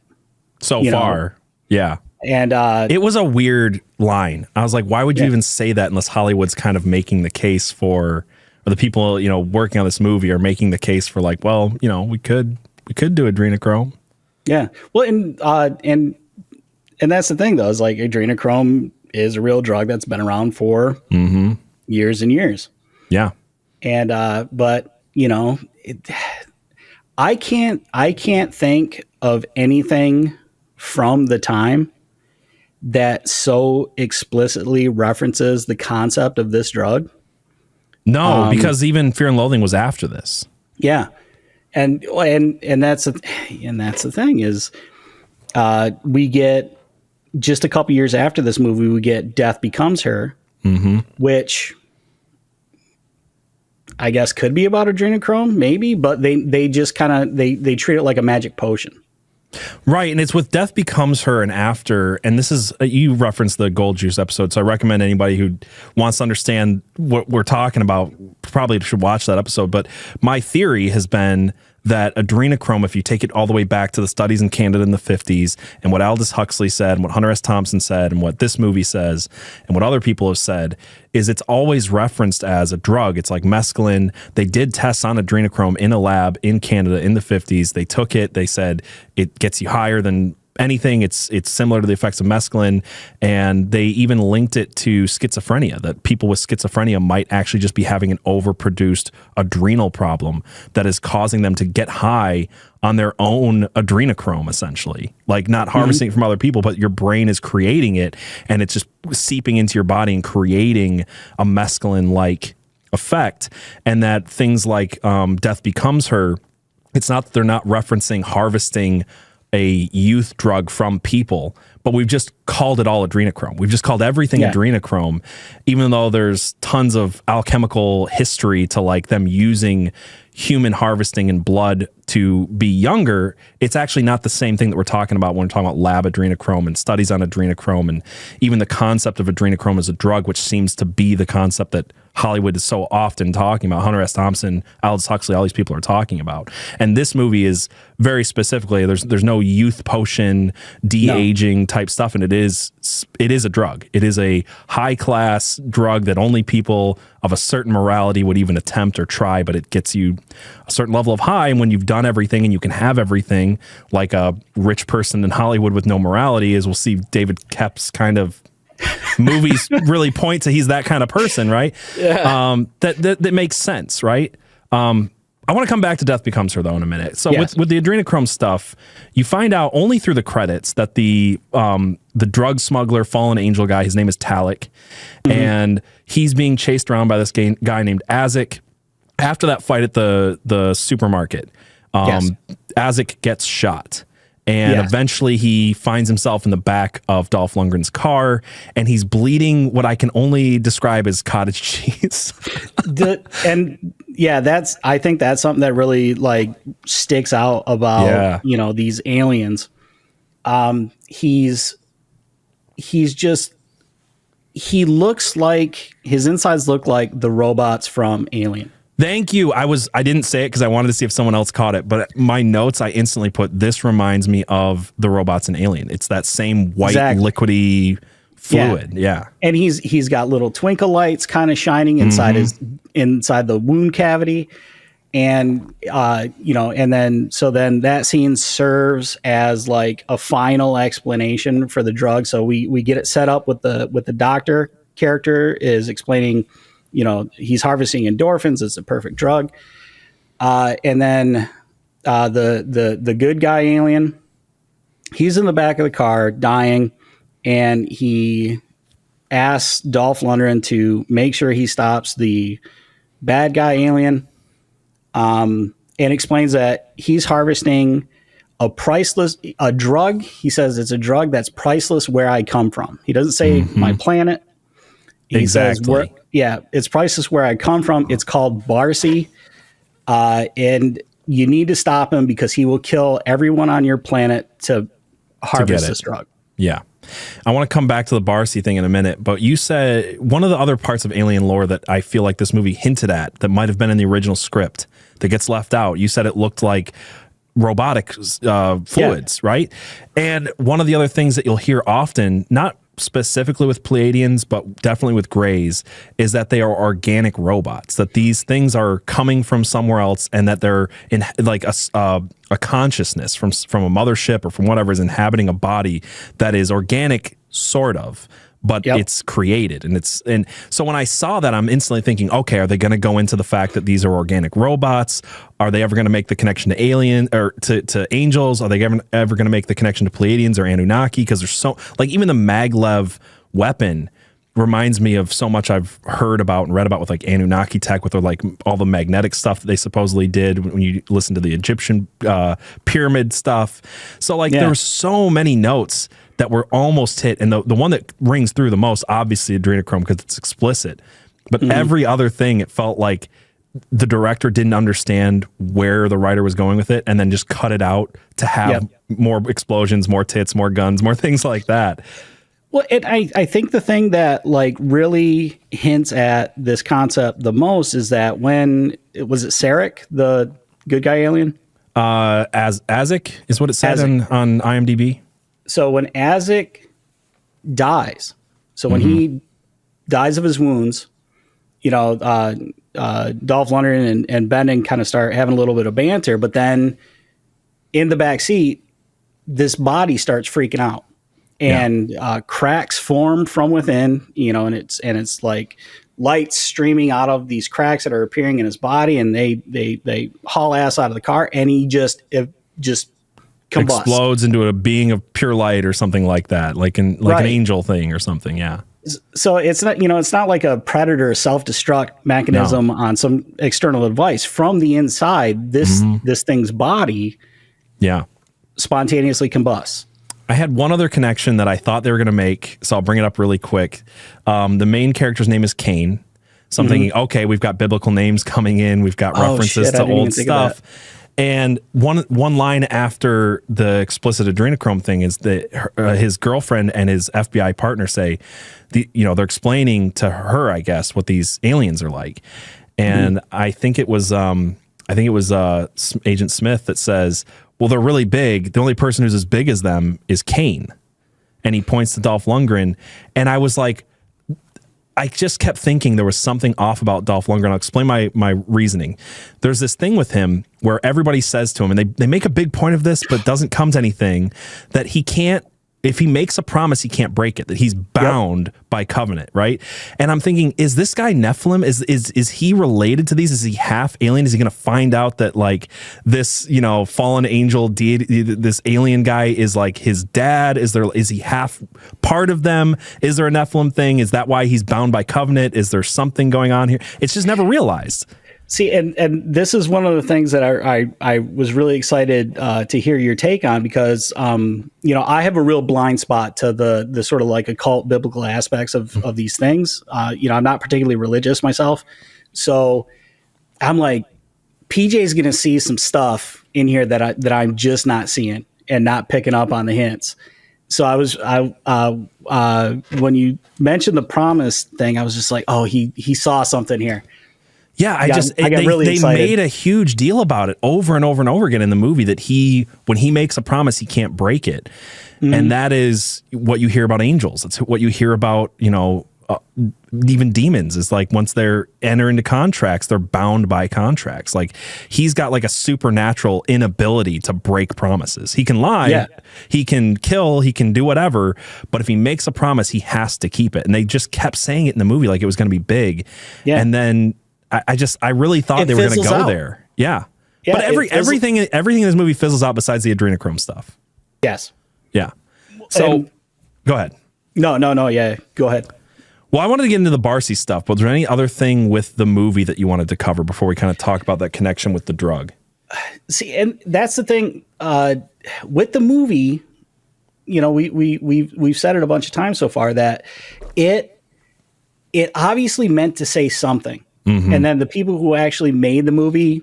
S1: so far, yeah.
S2: And
S1: it was a weird line. I was like, why would you even say that unless Hollywood's kind of making the case for, or the people, working on this movie are making the case for like, well, we could do adrenochrome. Yeah.
S2: Well, and that's the thing though, is like adrenochrome is a real drug that's been around for years and years.
S1: Yeah.
S2: And, but I can't think of anything from the time that so explicitly references the concept of this drug.
S1: No, because even Fear and Loathing was after this.
S2: Yeah, and that's the thing is, we get just a couple years after this movie, we get Death Becomes Her, which I guess could be about adrenochrome, maybe, but they just kind of they treat it like a magic potion.
S1: Right, and it's with Death Becomes Her and after, and this is, you referenced the Gold Juice episode, so I recommend anybody who wants to understand what we're talking about probably should watch that episode. But my theory has been that adrenochrome, if you take it all the way back to the studies in Canada in the 50s, and what Aldous Huxley said, and what Hunter S. Thompson said, and what this movie says, and what other people have said, is it's always referenced as a drug. It's like mescaline. They did tests on adrenochrome in a lab in Canada in the 50s. They took it. They said it gets you higher than anything. It's similar to the effects of mescaline, and they even linked it to schizophrenia, that people with schizophrenia might actually just be having an overproduced adrenal problem that is causing them to get high on their own adrenochrome, essentially, like not harvesting it from other people, but your brain is creating it, and it's just seeping into your body and creating a mescaline-like effect. And that things like Death Becomes Her, it's not that they're not referencing harvesting a youth drug from people, but we've just called it all adrenochrome. We've just called everything adrenochrome, even though there's tons of alchemical history to like them using human harvesting and blood to be younger, it's actually not the same thing that we're talking about when we're talking about lab adrenochrome and studies on adrenochrome, and even the concept of adrenochrome as a drug, which seems to be the concept that Hollywood is so often talking about. Hunter S. Thompson, Aldous Huxley, all these people are talking about. And this movie is very specifically, there's no youth potion, de-aging type stuff, and it is a drug. It is a high-class drug that only people of a certain morality would even attempt or try, but it gets you a certain level of high, and when you've done everything and you can have everything, like a rich person in Hollywood with no morality, as we'll see David Koepp's kind of movies really point to, he's that kind of person, right?
S2: Yeah.
S1: That makes sense, right? I want to come back to Death Becomes Her though in a minute. So
S2: Yes.
S1: with the adrenochrome stuff, you find out only through the credits that the drug smuggler, fallen angel guy, his name is Talik, and he's being chased around by this guy named Azek. After that fight at the supermarket, Azek gets shot. And eventually he finds himself in the back of Dolph Lundgren's car, and he's bleeding what I can only describe as cottage cheese.
S2: I think that's something that really like sticks out about these aliens. He looks like, his insides look like the robots from Alien.
S1: Thank you. I didn't say it because I wanted to see if someone else caught it, but my notes, I instantly put, this reminds me of the robots in Alien. It's that same white liquidy fluid. Yeah. And
S2: he's got little twinkle lights kind of shining inside inside the wound cavity. And, and then that scene serves as like a final explanation for the drug. So we get it set up with the doctor character is explaining, he's harvesting endorphins. It's a perfect drug. And then the good guy alien, he's in the back of the car dying, and he asks Dolph Lundgren to make sure he stops the bad guy alien, and explains that he's harvesting a drug. He says it's a drug that's priceless where I come from. He doesn't say my planet. He says, it's priceless where I come from. It's called Barsi. And you need to stop him because he will kill everyone on your planet to harvest this drug.
S1: Yeah. I want to come back to the Barsi thing in a minute, but you said one of the other parts of alien lore that I feel like this movie hinted at that might have been in the original script that gets left out. You said it looked like robotic fluids, right? And one of the other things that you'll hear often, not specifically with Pleiadians, but definitely with Greys, is that they are organic robots, that these things are coming from somewhere else, and that they're in like a consciousness from a mothership or from whatever is inhabiting a body that is organic, sort of, but it's created. And so when I saw that, I'm instantly thinking, okay, are they going to go into the fact that these are organic robots? Are they ever going to make the connection to alien or to angels? Are they ever going to make the connection to Pleiadians or Anunnaki? Because there's so, like, even the maglev weapon reminds me of so much I've heard about and read about with like Anunnaki tech, with like all the magnetic stuff that they supposedly did when you listen to the Egyptian pyramid stuff. So like there were so many notes that were almost hit, and the one that rings through the most, obviously adrenochrome, because it's explicit, but every other thing, it felt like the director didn't understand where the writer was going with it, and then just cut it out to have more explosions, more tits, more guns, more things like that.
S2: Well, I think the thing that like really hints at this concept the most is that when was it Sarek, the good guy alien?
S1: Azek is what it says on IMDb.
S2: So when Azek dies, when he dies of his wounds, Dolph Lundgren and Bending kind of start having a little bit of banter, but then in the back seat, this body starts freaking out, and cracks form from within, and it's like lights streaming out of these cracks that are appearing in his body, and they haul ass out of the car, and he just combusts.
S1: Explodes into a being of pure light or something like that, like an angel thing or something. Yeah.
S2: So it's not, it's not like a predator self-destruct mechanism on some external device. From the inside, this thing's body, spontaneously combusts.
S1: I had one other connection that I thought they were going to make, so I'll bring it up really quick. The main character's name is Cain. So I'm thinking, okay, we've got biblical names coming in. We've got references to old stuff. And one line after the explicit adrenochrome thing is that his girlfriend and his FBI partner say, they're explaining to her, I guess, what these aliens are like. And I think it was Agent Smith that says, well, they're really big. The only person who's as big as them is Kane. And he points to Dolph Lundgren. And I was like, I just kept thinking there was something off about Dolph Lundgren. I'll explain my reasoning. There's this thing with him where everybody says to him, and they make a big point of this, but doesn't come to anything, that he can't, if he makes a promise, he can't break it, that he's bound by covenant, right? And I'm thinking, is this guy Nephilim? Is he related to these? Is he half alien? Is he going to find out that like this, fallen angel deity, this alien guy is like his dad? Is he half part of them? Is there a Nephilim thing? Is that why he's bound by covenant? Is there something going on here? It's just never realized.
S2: See, and this is one of the things that I was really excited to hear your take on, because I have a real blind spot to the sort of like occult biblical aspects of these things. I'm not particularly religious myself, so I'm like, PJ's going to see some stuff in here that I'm just not seeing and not picking up on the hints. So when you mentioned the promise thing, I was just like, oh, he saw something here.
S1: Yeah, they made a huge deal about it over and over and over again in the movie, that when he makes a promise, he can't break it. Mm-hmm. And that is what you hear about angels. It's what you hear about, even demons, is like once they're enter into contracts, they're bound by contracts. Like he's got like a supernatural inability to break promises. He can lie, he can kill, he can do whatever, but if he makes a promise, he has to keep it. And they just kept saying it in the movie like it was going to be big. Yeah. And then I really thought they were going to go there. Yeah. But everything in this movie fizzles out besides the adrenochrome stuff.
S2: Yes.
S1: Yeah. So go ahead.
S2: No. Yeah. Go ahead.
S1: Well, I wanted to get into the Barsi stuff, but was there any other thing with the movie that you wanted to cover before we kind of talk about that connection with the drug?
S2: See, and that's the thing with the movie, we've said it a bunch of times so far that it obviously meant to say something. Mm-hmm. And then the people who actually made the movie,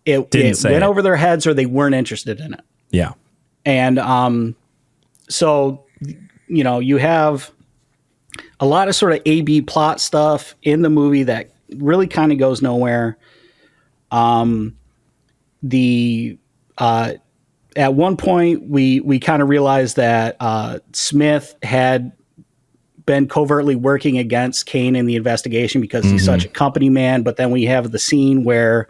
S2: it went over their heads, or they weren't interested in it.
S1: Yeah.
S2: And so, you have a lot of sort of A-B plot stuff in the movie that really kind of goes nowhere. At one point, we kind of realized that Smith had been covertly working against Kane in the investigation because he's such a company man. But then we have the scene where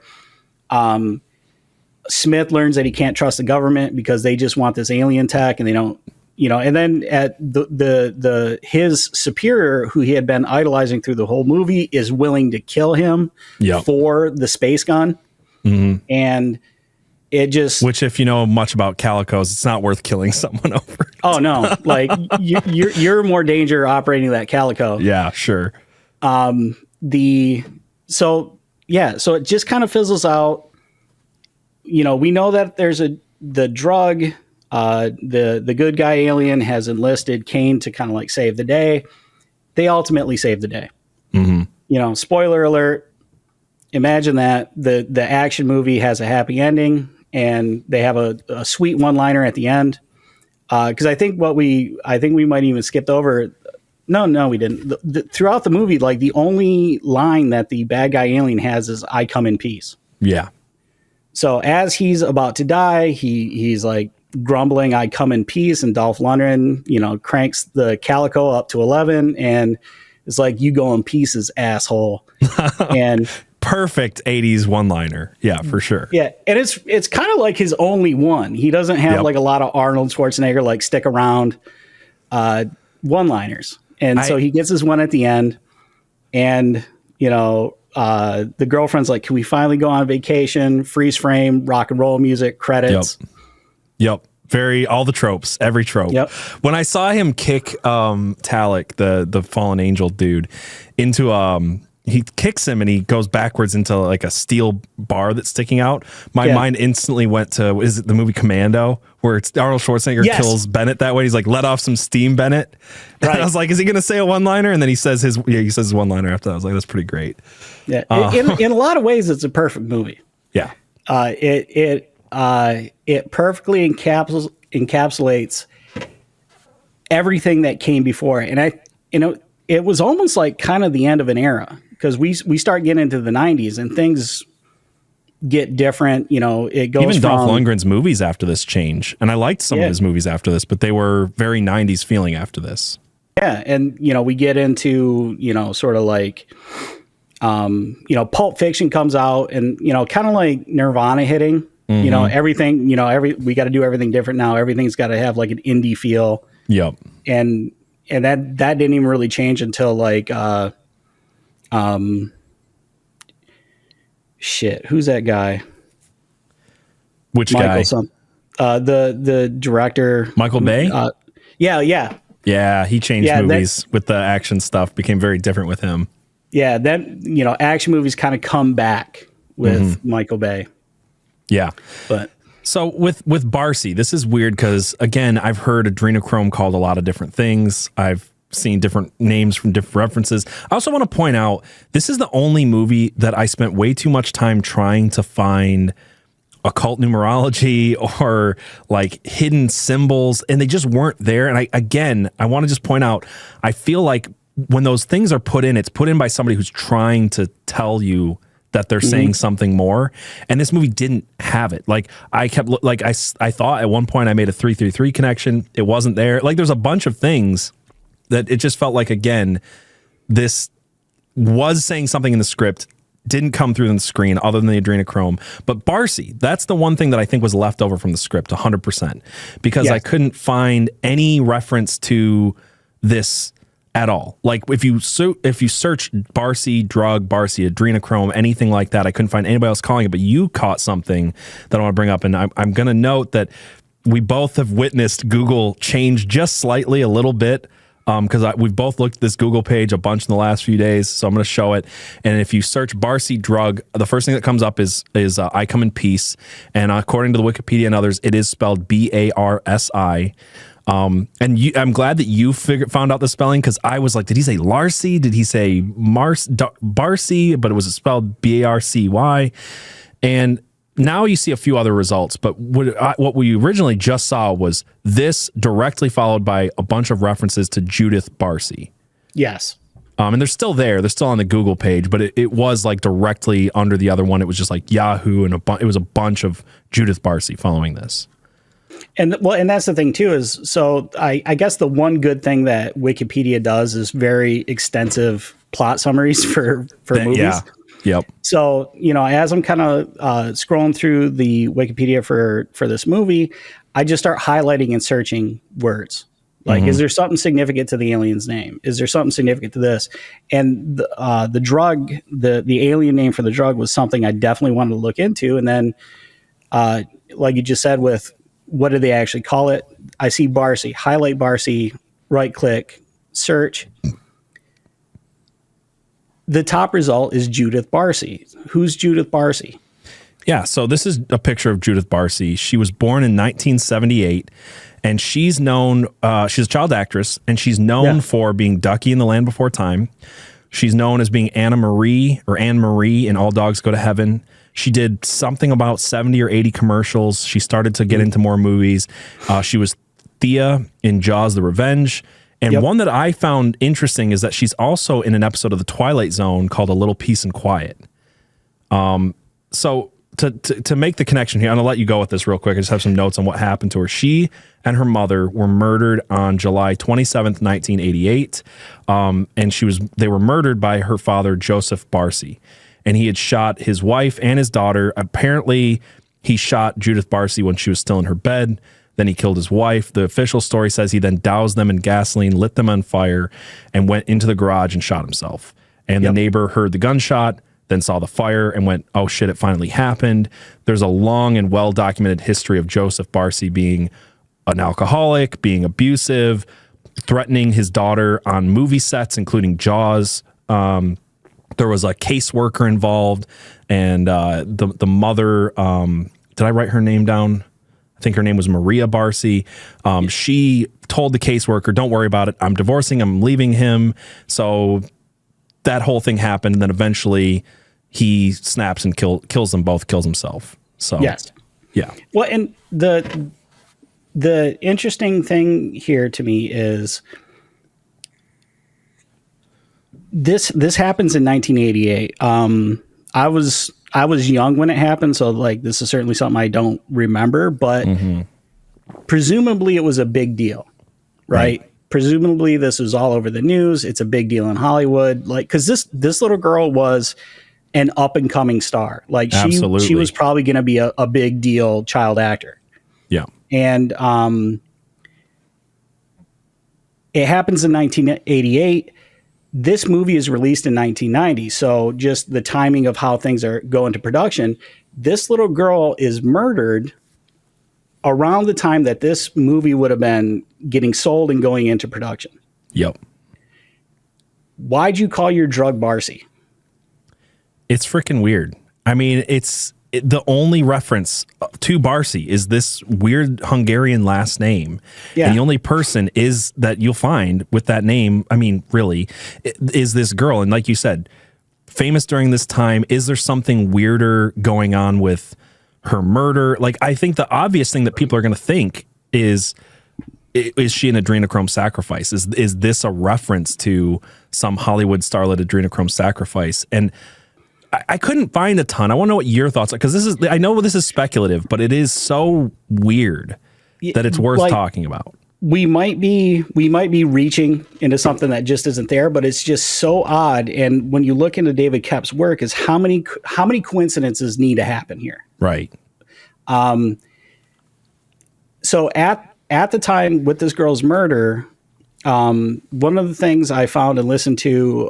S2: Smith learns that he can't trust the government because they just want this alien tech, and they don't, and then at his superior, who he had been idolizing through the whole movie, is willing to kill him for the space gun. Mm-hmm. And it just,
S1: which, if you know much about calicos, it's not worth killing someone over.
S2: Oh no! Like you're more danger operating that calico.
S1: Yeah, sure.
S2: So it just kind of fizzles out. We know that there's the drug. The good guy alien has enlisted Kane to kind of like save the day. They ultimately save the day. Mm-hmm. Spoiler alert. Imagine that the action movie has a happy ending, and they have a sweet one-liner at the end. Because I think we might even skipped over. No, we didn't. Throughout the movie, like the only line that the bad guy alien has is "I come in peace."
S1: Yeah.
S2: So as he's about to die, he's like grumbling, "I come in peace," and Dolph Lundgren, cranks the calico up to 11, and it's like, "You go in pieces, asshole." And
S1: perfect 80s one-liner. Yeah, for sure.
S2: Yeah, and it's kind of like his only one. He doesn't have like a lot of Arnold Schwarzenegger like stick around one-liners. And so he gets his one at the end, and the girlfriend's like, "Can we finally go on vacation?" Freeze frame, rock and roll music, credits.
S1: Yep. All the tropes, every trope. Yep. When I saw him kick Talik, the fallen angel dude, into he kicks him and he goes backwards into like a steel bar that's sticking out. My mind instantly went to, is it the movie Commando, where it's Arnold Schwarzenegger kills Bennett that way? He's like, "Let off some steam, Bennett." Right. And I was like, is he going to say a one-liner? And then he says his one-liner after that. I was like, that's pretty great.
S2: Yeah. In a lot of ways, it's a perfect movie.
S1: Yeah.
S2: It it perfectly encapsulates everything that came before. And it was almost like kind of the end of an era, because we start getting into the 90s and things get different. It goes
S1: even
S2: from
S1: Dolph Lundgren's movies after this change. And I liked some of his movies after this, but they were very 90s feeling after this.
S2: Yeah. And, we get into, sort of like, Pulp Fiction comes out, and, kind of like Nirvana hitting, everything, we got to do everything different now. Everything's got to have like an indie feel.
S1: Yep.
S2: And that didn't even really change until like, who's that guy?
S1: Which
S2: Michael, guy? The director.
S1: Michael Bay?
S2: Yeah.
S1: Yeah, he changed movies with the action stuff, became very different with him.
S2: Yeah, then, action movies kind of come back with Michael Bay.
S1: Yeah.
S2: But
S1: so with Barsi, this is weird because, again, I've heard Adrenochrome called a lot of different things. I've seen different names from different references. I also want to point out, this is the only movie that I spent way too much time trying to find occult numerology or like hidden symbols, and they just weren't there. And I want to just point out, I feel like when those things are put in, it's put in by somebody who's trying to tell you that they're saying something more. And this movie didn't have it. Like I kept, like I thought at one point I made a 333 connection. It wasn't there. Like there's a bunch of things that it just felt like, again, this was saying something in the script, didn't come through on the screen other than the Adrenochrome. But Barsi, that's the one thing that I think was left over from the script 100%, because I couldn't find any reference to this at all. Like if you search Barsi drug, Barsi Adrenochrome, anything like that, I couldn't find anybody else calling it. But you caught something that I want to bring up, and I'm going to note that we both have witnessed Google change just slightly a little bit. Because we've both looked at this Google page a bunch in the last few days, so I'm going to show it. And if you search Barsi drug, the first thing that comes up is I come in peace. And according to the Wikipedia and others, it is spelled Barsi. And I'm glad that you found out the spelling, because I was like, did he say Larcy? Did he say Barsi? But it was spelled Barcy. And now you see a few other results, but what we originally just saw was this directly followed by a bunch of references to Judith Barsi.
S2: Yes.
S1: And they're still there. They're still on the Google page, but it was like directly under the other one. It was just like Yahoo, and it was a bunch of Judith Barsi following this.
S2: And that's the thing too, is so I guess the one good thing that Wikipedia does is very extensive plot summaries for movies.
S1: Yeah. Yep.
S2: So, as I'm kind of scrolling through the Wikipedia for this movie, I just start highlighting and searching words. Like, is there something significant to the alien's name? Is there something significant to this? And the drug, the alien name for the drug was something I definitely wanted to look into. And then, like you just said, with what did they actually call it? I see Barsi, highlight Barsi, right click, search. The top result is Judith Barsi. Who's Judith Barsi?
S1: Yeah, so this is a picture of Judith Barsi. She was born in 1978, and she's known, she's a child actress, and she's known for being Ducky in The Land Before Time. She's known as being Anne Marie in All Dogs Go to Heaven. She did something about 70 or 80 commercials. She started to get into more movies. She was Thea in Jaws the Revenge. And one that I found interesting is that she's also in an episode of The Twilight Zone called A Little Peace and Quiet. So to make the connection here, I'm going to let you go with this real quick. I just have some notes on what happened to her. She and her mother were murdered on July 27th, 1988. And they were murdered by her father, Joseph Barsi. And he had shot his wife and his daughter. Apparently, he shot Judith Barsi when she was still in her bed. Then he killed his wife. The official story says he then doused them in gasoline, lit them on fire, and went into the garage and shot himself. And the neighbor heard the gunshot, then saw the fire and went, oh shit, it finally happened. There's a long and well-documented history of Joseph Barsi being an alcoholic, being abusive, threatening his daughter on movie sets, including Jaws. There was a caseworker involved, and the mother, did I write her name down? I think her name was Maria Barsi. She told the caseworker, don't worry about it. I'm divorcing him. I'm leaving him. So that whole thing happened. And then eventually he snaps and kills them both, kills himself. So
S2: yes.
S1: Yeah.
S2: Well, and the interesting thing here to me is this happens in 1988. I was young when it happened, so like this is certainly something I don't remember, but presumably it was a big deal, right? Presumably this was all over the news. It's a big deal in Hollywood, like because this little girl was an up and coming star. Like she was probably going to be a big deal child actor.
S1: Yeah.
S2: And it happens in 1988. This movie is released in 1990. So just the timing of how things are going to production, this little girl is murdered around the time that this movie would have been getting sold and going into production.
S1: Yep.
S2: Why'd you call your drug Barsi?
S1: It's freaking weird. I mean, the only reference to Barsi is this weird Hungarian last name. Yeah. And the only person is that you'll find with that name, I mean, really, is this girl. And like you said, famous during this time. Is there something weirder going on with her murder? Like, I think the obvious thing that people are going to think is she an adrenochrome sacrifice? Is this a reference to some Hollywood starlet adrenochrome sacrifice? And I couldn't find a ton. I want to know what your thoughts are, because I know this is speculative, but it is so weird that it's worth talking about.
S2: We might be reaching into something that just isn't there, but it's just so odd. And when you look into David Koepp's work, is how many coincidences need to happen here?
S1: Right.
S2: So at the time with this girl's murder, one of the things I found and listened to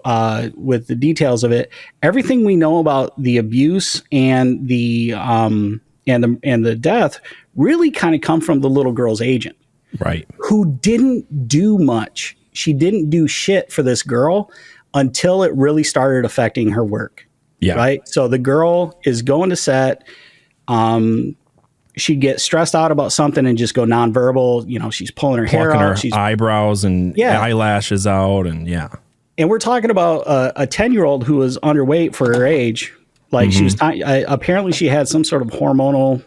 S2: with the details of it, everything we know about the abuse and the death really kind of come from the little girl's agent.
S1: Right.
S2: Who didn't do much. She didn't do shit for this girl until it really started affecting her work.
S1: Yeah.
S2: Right. So the girl is going to set. She'd get stressed out about something and just go nonverbal. You know, she's pulling her hair out. She's
S1: eyebrows and eyelashes out. And
S2: And we're talking about a 10-year-old who was underweight for her age. Like she was apparently she had some sort of hormonal.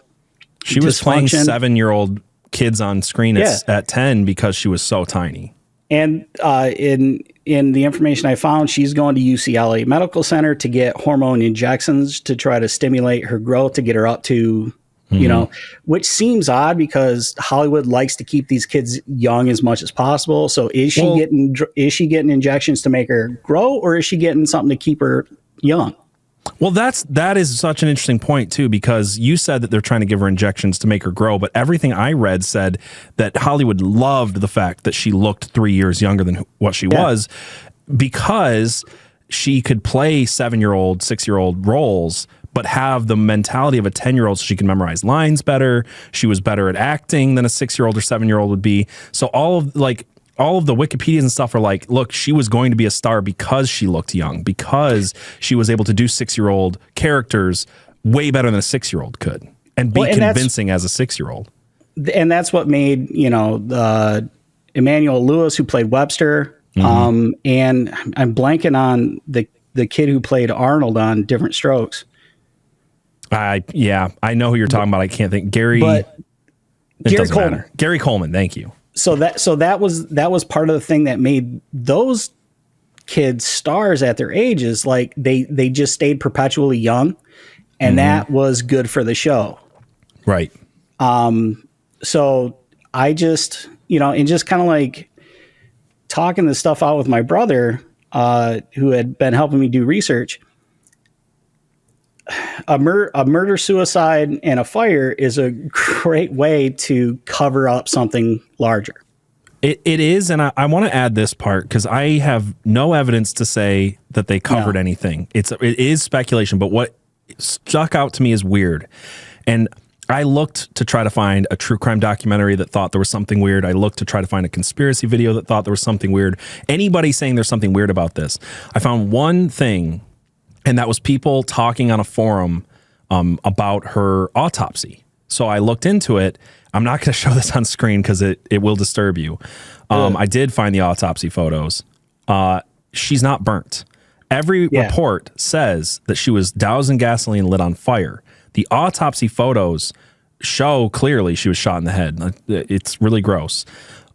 S1: She was playing 7-year-old kids on screen at 10 because she was so tiny.
S2: And in the information I found, she's going to UCLA Medical Center to get hormone injections to try to stimulate her growth to get her up to, you know, which seems odd because Hollywood likes to keep these kids young as much as possible. So is she getting injections to make her grow, or is she getting something to keep her young?
S1: Well, that is such an interesting point too, because you said that they're trying to give her injections to make her grow, but everything I read said that Hollywood loved the fact that she looked 3 years younger than what she was, because she could play 7-year-old, 6-year-old roles, but have the mentality of a 10-year-old, so she can memorize lines better. She was better at acting than a 6-year-old or 7-year-old would be. So all of the Wikipedias and stuff are like, look, she was going to be a star because she looked young, because she was able to do 6-year-old characters way better than a 6-year-old could, and be convincing as a 6-year-old. And
S2: that's what made, Emmanuel Lewis, who played Webster, and I'm blanking on the kid who played Arnold on Different Strokes. I know who you're talking about. I can't think. Gary Coleman. Gary Coleman. Thank you. So that was part of the thing that made those kids stars at their ages. Like they just stayed perpetually young, and that was good for the show. Right. So I just, and just kind of like talking this stuff out with my brother, who had been helping me do research. A murder, suicide, and a fire is a great way to cover up something larger. It is, and I want to add this part because I have no evidence to say that they covered anything. It is speculation, but what stuck out to me is weird. And I looked to try to find a true crime documentary that thought there was something weird. I looked to try to find a conspiracy video that thought there was something weird. Anybody saying there's something weird about this. I found one thing, and that was people talking on a forum about her autopsy. So I looked into it. I'm not going to show this on screen because it will disturb you. I did find the autopsy photos. She's not burnt. Every report says that she was doused in gasoline and lit on fire. The autopsy photos
S1: show clearly she was shot in the head. It's really gross.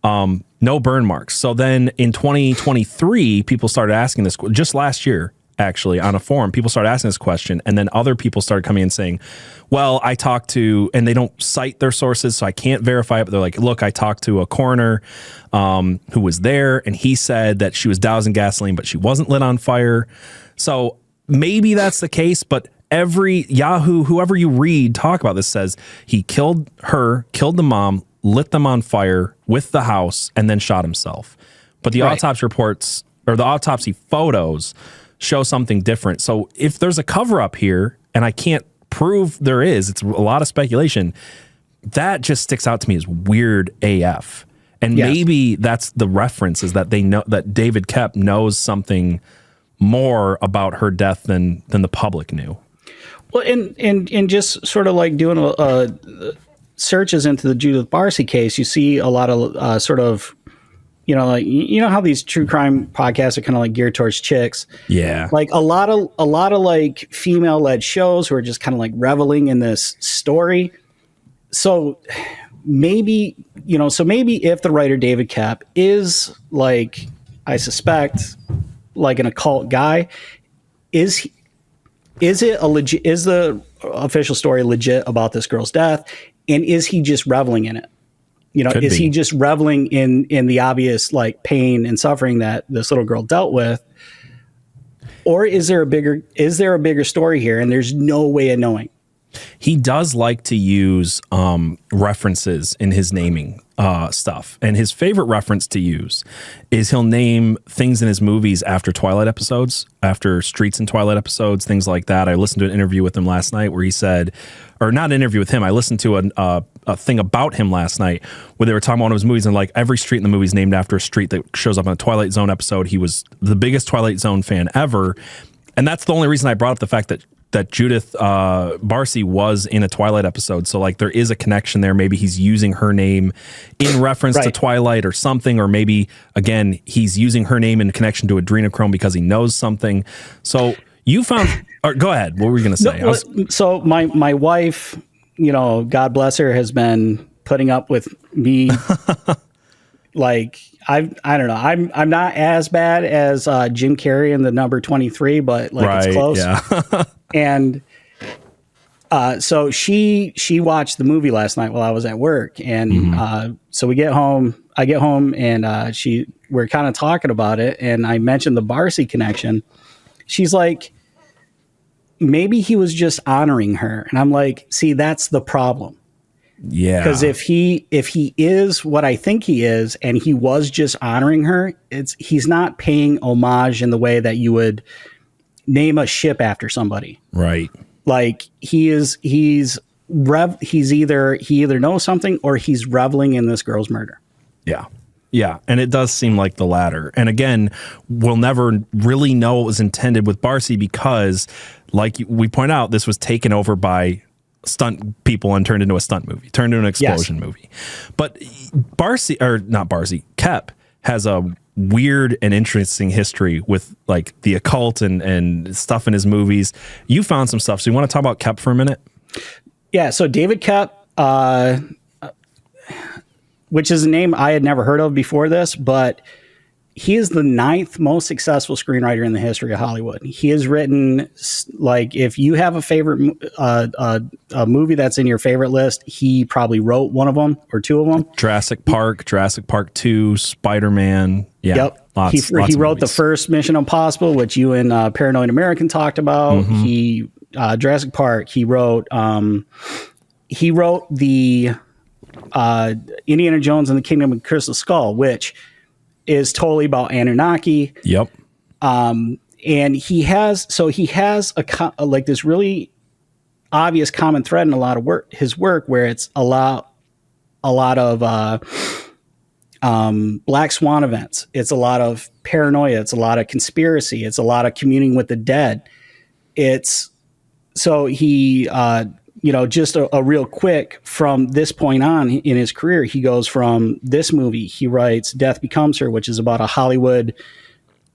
S1: No burn marks. So then in 2023, people started asking this, just last year, actually, on a forum, people started asking this question, and then other people started coming in saying, well, I talked to, and they don't cite their sources, so I can't verify it, but they're like, look, I talked to a coroner who was there, and he said that she was doused in gasoline, but she wasn't lit on fire. So maybe that's the case, but every Yahoo, whoever you read talk about this, says he killed her, killed the mom, lit them on fire with the house, and then shot himself. But the autopsy reports, or the autopsy photos, show something different. So if there's a cover up here, and I can't prove there is, it's a lot of speculation, that just sticks out to me as weird AF. And maybe that's the reference, is that they know that David Koepp knows something more about her death than the public knew.
S2: Well, and just sort of like doing searches into the Judith Barsi case, you see a lot of sort of, like, how these true crime podcasts are kind of like geared towards chicks. Yeah. Like a lot of like female led shows who are just kind of like reveling in this story. So maybe if the writer David Koepp is, like, I suspect, like an occult guy, is the official story legit about this girl's death? And is he just reveling in it? Is he just reveling in the obvious, like, pain and suffering that this little girl dealt with? Or is there a bigger story here, and there's no way of knowing?
S1: He does like to use references in his naming stuff. And his favorite reference to use is he'll name things in his movies after Twilight episodes, after Streets and Twilight episodes, things like that. I listened to an interview with him last night where he said, or not an interview with him, I listened to a thing about him last night where they were talking about one of his movies, and like every street in the movie is named after a street that shows up in a Twilight Zone episode. He was the biggest Twilight Zone fan ever. And that's the only reason I brought up the fact that Judith Barsi was in a Twilight episode. So like there is a connection there. Maybe he's using her name in reference to Twilight or something, or maybe again, he's using her name in connection to Adrenochrome because he knows something. So you found, or go ahead. What were you going to say?
S2: So my wife, God bless her, has been putting up with me. Like, I don't know. I'm not as bad as Jim Carrey in the number 23, but like it's close. Yeah. And so she watched the movie last night while I was at work, and so I get home, and we're kind of talking about it, and I mentioned the Barsi connection. She's like, maybe he was just honoring her, and I'm like, see, that's the problem. Yeah. Because if he is what I think he is, and he was just honoring her, he's not paying homage in the way that you would name a ship after somebody. Right. Like he either knows something or he's reveling in this girl's murder. Yeah. Yeah. And it does seem like the latter. And again, we'll never really know what was intended with Barsi because, like we point out, this was taken over by stunt people and turned into a stunt movie, turned into an explosion movie. But Koepp has a weird and interesting history with like the occult and stuff in his movies. You found some stuff. So you want to talk about Koepp for a minute? Yeah. So David Koepp, which is a name I had never heard of before this, but he is the 9th most successful screenwriter in the history of Hollywood. He has written, like, if you have a favorite a movie that's in your favorite list, he probably wrote one of them or two of them. Jurassic Park 2, Spider-Man. Yeah. Yep. He wrote the first Mission Impossible, which you and Paranoid American talked about. He Jurassic Park. He wrote the Indiana Jones and the Kingdom of Crystal Skull, which is totally about Anunnaki. Yep. And he has like this really obvious common thread in a lot of his work, where it's a lot of black swan events. It's a lot of paranoia. It's a lot of conspiracy. It's a lot of communing with the dead. Just a real quick, from this point on in his career, he goes from this movie, he writes Death Becomes Her, which is about a Hollywood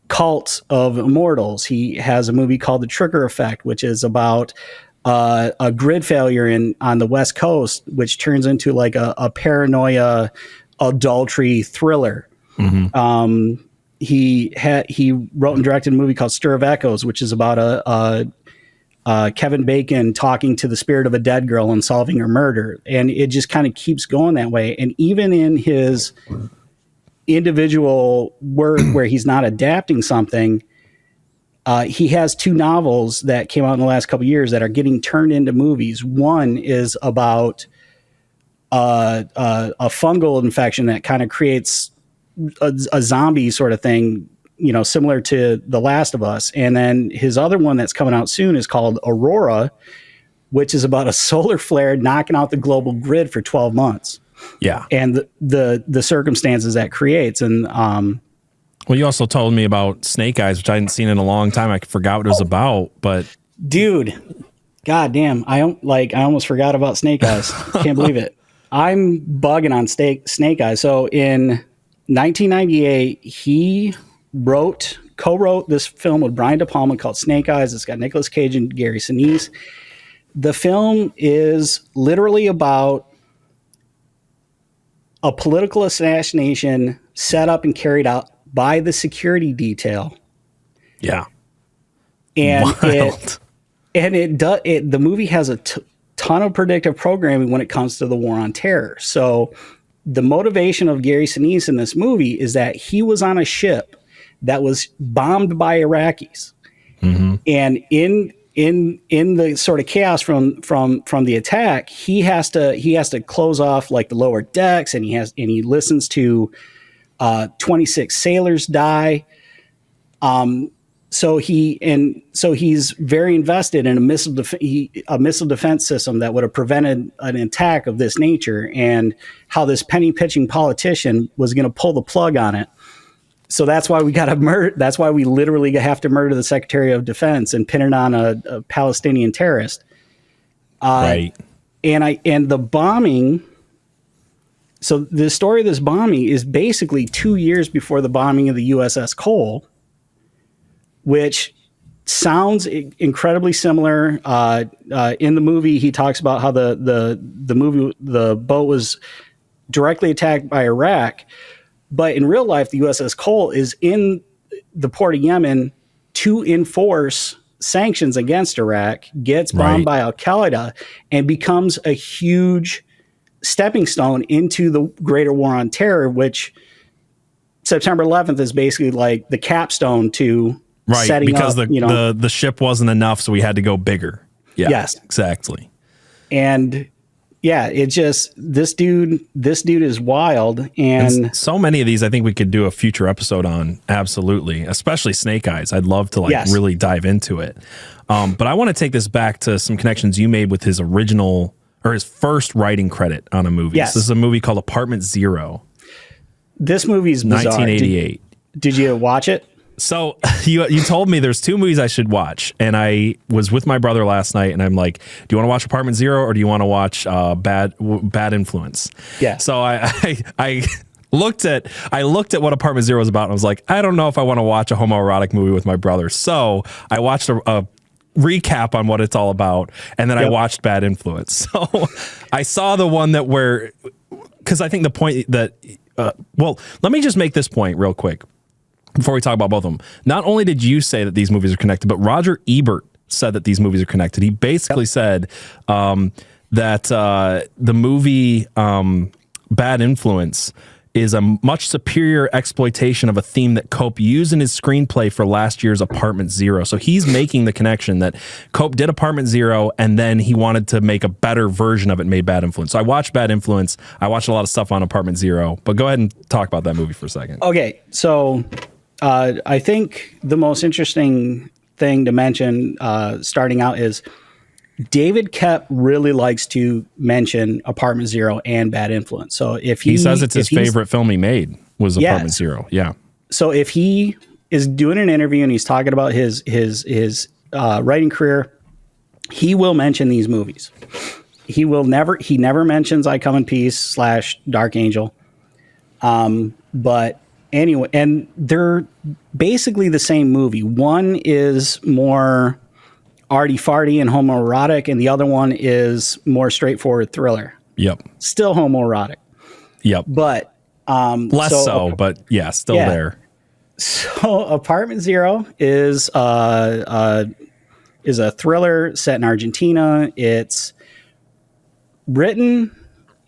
S2: cult of immortals. He has a movie called The Trigger Effect, which is about a grid failure on the West Coast, which turns into like a paranoia adultery thriller. He wrote and directed a movie called Stir of Echoes, which is about Kevin Bacon talking to the spirit of a dead girl and solving her murder. And it just kind of keeps going that way. And even in his individual work where he's not adapting something, he has 2 novels that came out in the last couple of years that are getting turned into movies. One is about a fungal infection that kind of creates a zombie sort of thing, similar to The Last of Us. And then his other one that's coming out soon is called Aurora, which is about a solar flare knocking out the global grid for 12 months.
S1: Yeah.
S2: And the circumstances that creates. And
S1: well, you also told me about Snake Eyes, which I hadn't seen in a long time. I forgot what it was about, but
S2: dude, goddamn, I almost forgot about Snake Eyes. Can't believe it. I'm bugging on Snake Eyes. So in 1998, he co-wrote this film with Brian De Palma called Snake Eyes. It's got Nicolas Cage and Gary Sinise. The film is literally about a political assassination set up and carried out by the security detail.
S1: Yeah.
S2: And the movie has a ton of predictive programming when it comes to the war on terror. So the motivation of Gary Sinise in this movie is that he was on a ship that was bombed by Iraqis. And in the sort of chaos from the attack, he has to close off like the lower decks, and he listens to 26 sailors die. So he's very invested in a missile defense system that would have prevented an attack of this nature, and how this penny pinching politician was going to pull the plug on it. So that's why we got to murder. That's why we literally have to murder the Secretary of Defense and pin it on a Palestinian terrorist.
S1: Right.
S2: And the bombing. So the story of this bombing is basically 2 years before the bombing of the USS Cole, which sounds incredibly similar. In the movie, he talks about how the boat was directly attacked by Iraq, but in real life, the USS Cole is in the port of Yemen to enforce sanctions against Iraq, gets bombed by Al Qaeda, and becomes a huge stepping stone into the greater war on terror, which September 11th is basically like the capstone to setting
S1: because
S2: up,
S1: the ship wasn't enough, so we had to go bigger. Yeah,
S2: yes,
S1: exactly.
S2: And yeah, it just this dude is wild, and
S1: so many of these I think we could do a future episode on. Absolutely, especially Snake Eyes. I'd love to really dive into it. But I want to take this back to some connections you made with his original or his first writing credit on a movie.
S2: Yes.
S1: So this is a movie called Apartment Zero.
S2: This movie's bizarre.
S1: 1988.
S2: Did you watch it?
S1: So you told me there's 2 movies I should watch, and I was with my brother last night, and I'm like, do you want to watch Apartment Zero or do you want to watch Bad Influence?
S2: Yeah.
S1: So I looked at what Apartment Zero was about, and I was like, I don't know if I want to watch a homoerotic movie with my brother. So I watched a recap on what it's all about, and then I watched Bad Influence. So I saw the one because I think the point that let me just make this point real quick before we talk about both of them. Not only did you say that these movies are connected, but Roger Ebert said that these movies are connected. He basically said that the movie Bad Influence is a much superior exploitation of a theme that Koepp used in his screenplay for last year's Apartment Zero. So he's making the connection that Koepp did Apartment Zero, and then he wanted to make a better version of it and made Bad Influence. So I watched Bad Influence. I watched a lot of stuff on Apartment Zero, but go ahead and talk about that movie for a second.
S2: Okay, so I think the most interesting thing to mention starting out is David Koepp really likes to mention Apartment Zero and Bad Influence. So if he
S1: says it's his favorite film he made was Apartment Zero. Yeah.
S2: So if he is doing an interview and he's talking about his writing career, he will mention these movies. He never mentions I Come in Peace / Dark Angel. But anyway, and they're basically the same movie. One is more arty farty and homoerotic, and the other one is more straightforward thriller.
S1: Yep.
S2: Still homoerotic.
S1: Yep.
S2: But
S1: less so, but yeah, still there.
S2: So Apartment Zero is a thriller set in Argentina. It's written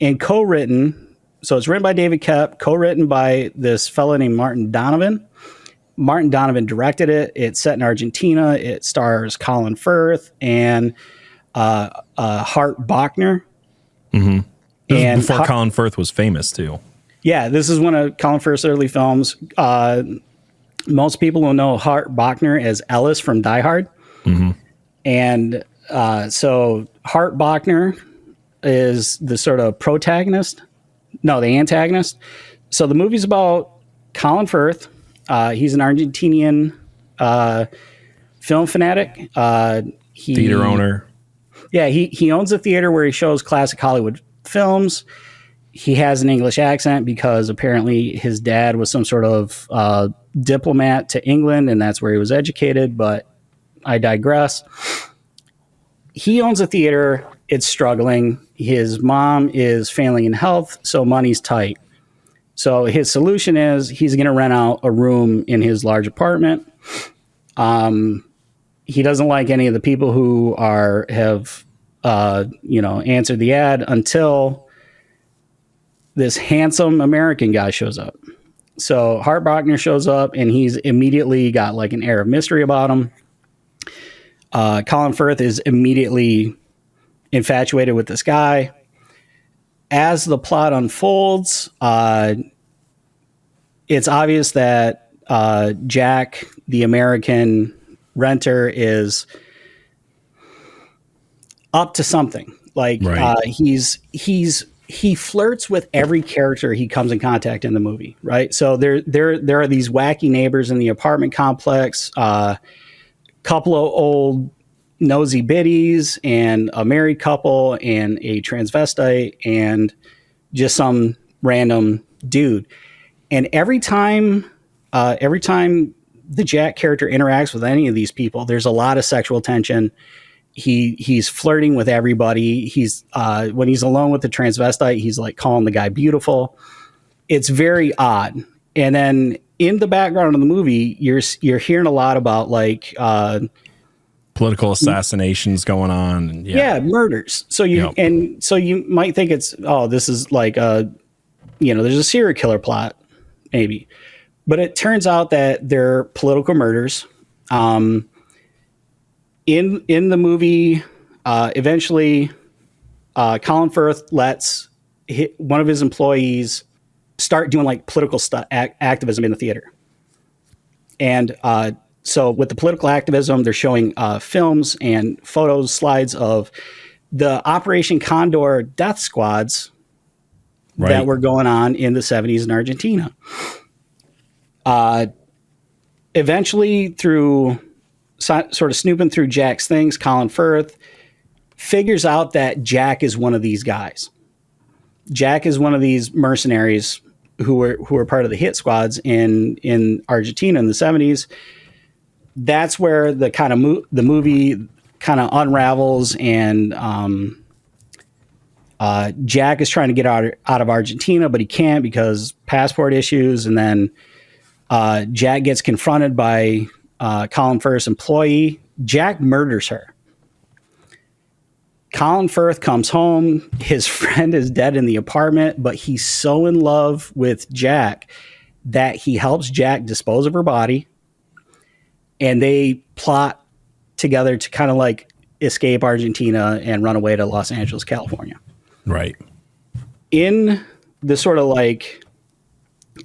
S2: and co-written. So it's written by David Koepp, co-written by this fellow named Martin Donovan. Martin Donovan directed it. It's set in Argentina. It stars Colin Firth and Hart Bochner.
S1: Mm-hmm.
S2: And
S1: before Colin Firth was famous too. Yeah,
S2: this is one of Colin Firth's early films. Most people will know Hart Bochner as Ellis from Die Hard.
S1: Mm-hmm.
S2: And so Hart Bochner is the sort of protagonist. No, the antagonist. So the movie's about Colin Firth. He's an Argentinian film fanatic.
S1: Theater owner.
S2: Yeah, he owns a theater where he shows classic Hollywood films. He has an English accent because apparently his dad was some sort of diplomat to England, and that's where he was educated, but I digress. He owns a theater. It's struggling. His mom is failing in health, so money's tight. So his solution is he's going to rent out a room in his large apartment. He doesn't like any of the people who have answered the ad until this handsome American guy shows up. So Hart Bochner shows up, and he's immediately got like an air of mystery about him. Colin Firth is immediately infatuated with this guy. As the plot unfolds, it's obvious that Jack, the American renter, is up to something. Like
S1: right.
S2: He flirts with every character he comes in contact in the movie, right? So there are these wacky neighbors in the apartment complex, couple of old nosy biddies, and a married couple, and a transvestite, and just some random dude. And every time the Jack character interacts with any of these people, there's a lot of sexual tension. He's flirting with everybody. He's when he's alone with the transvestite, he's like calling the guy beautiful. It's very odd. And then in the background of the movie, you're hearing a lot about like
S1: political assassinations going on. And
S2: yeah, murders. So you might think this is like there's a serial killer plot maybe, but it turns out that they're political murders. In the movie, eventually, Colin Firth lets one of his employees start doing like political activism in the theater. And so with the political activism, they're showing films and photos, slides of the Operation Condor death squads that were going on in the 70s in Argentina. Eventually, through sort of snooping through Jack's things, Colin Firth figures out that Jack is one of these guys. Jack is one of these mercenaries who were part of the hit squads in Argentina in the 70s. That's where the kind of the movie kind of unravels, and Jack is trying to get out of Argentina, but he can't because passport issues. And then Jack gets confronted by Colin Firth's employee. Jack murders her. Colin Firth comes home. His friend is dead in the apartment, but he's so in love with Jack that he helps Jack dispose of her body. And they plot together to kind of like escape Argentina and run away to Los Angeles, California.
S1: Right.
S2: In the sort of like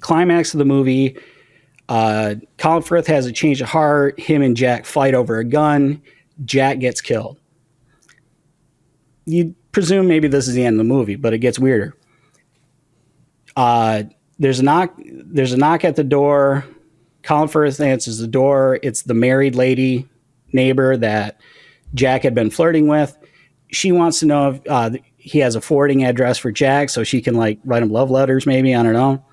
S2: climax of the movie, Colin Firth has a change of heart. Him and Jack fight over a gun. Jack gets killed. You'd presume maybe this is the end of the movie, but it gets weirder. There's a knock at the door. Colin Firth answers the door. It's the married lady neighbor that Jack had been flirting with. She wants to know if he has a forwarding address for Jack so she can like write him love letters maybe. I don't know.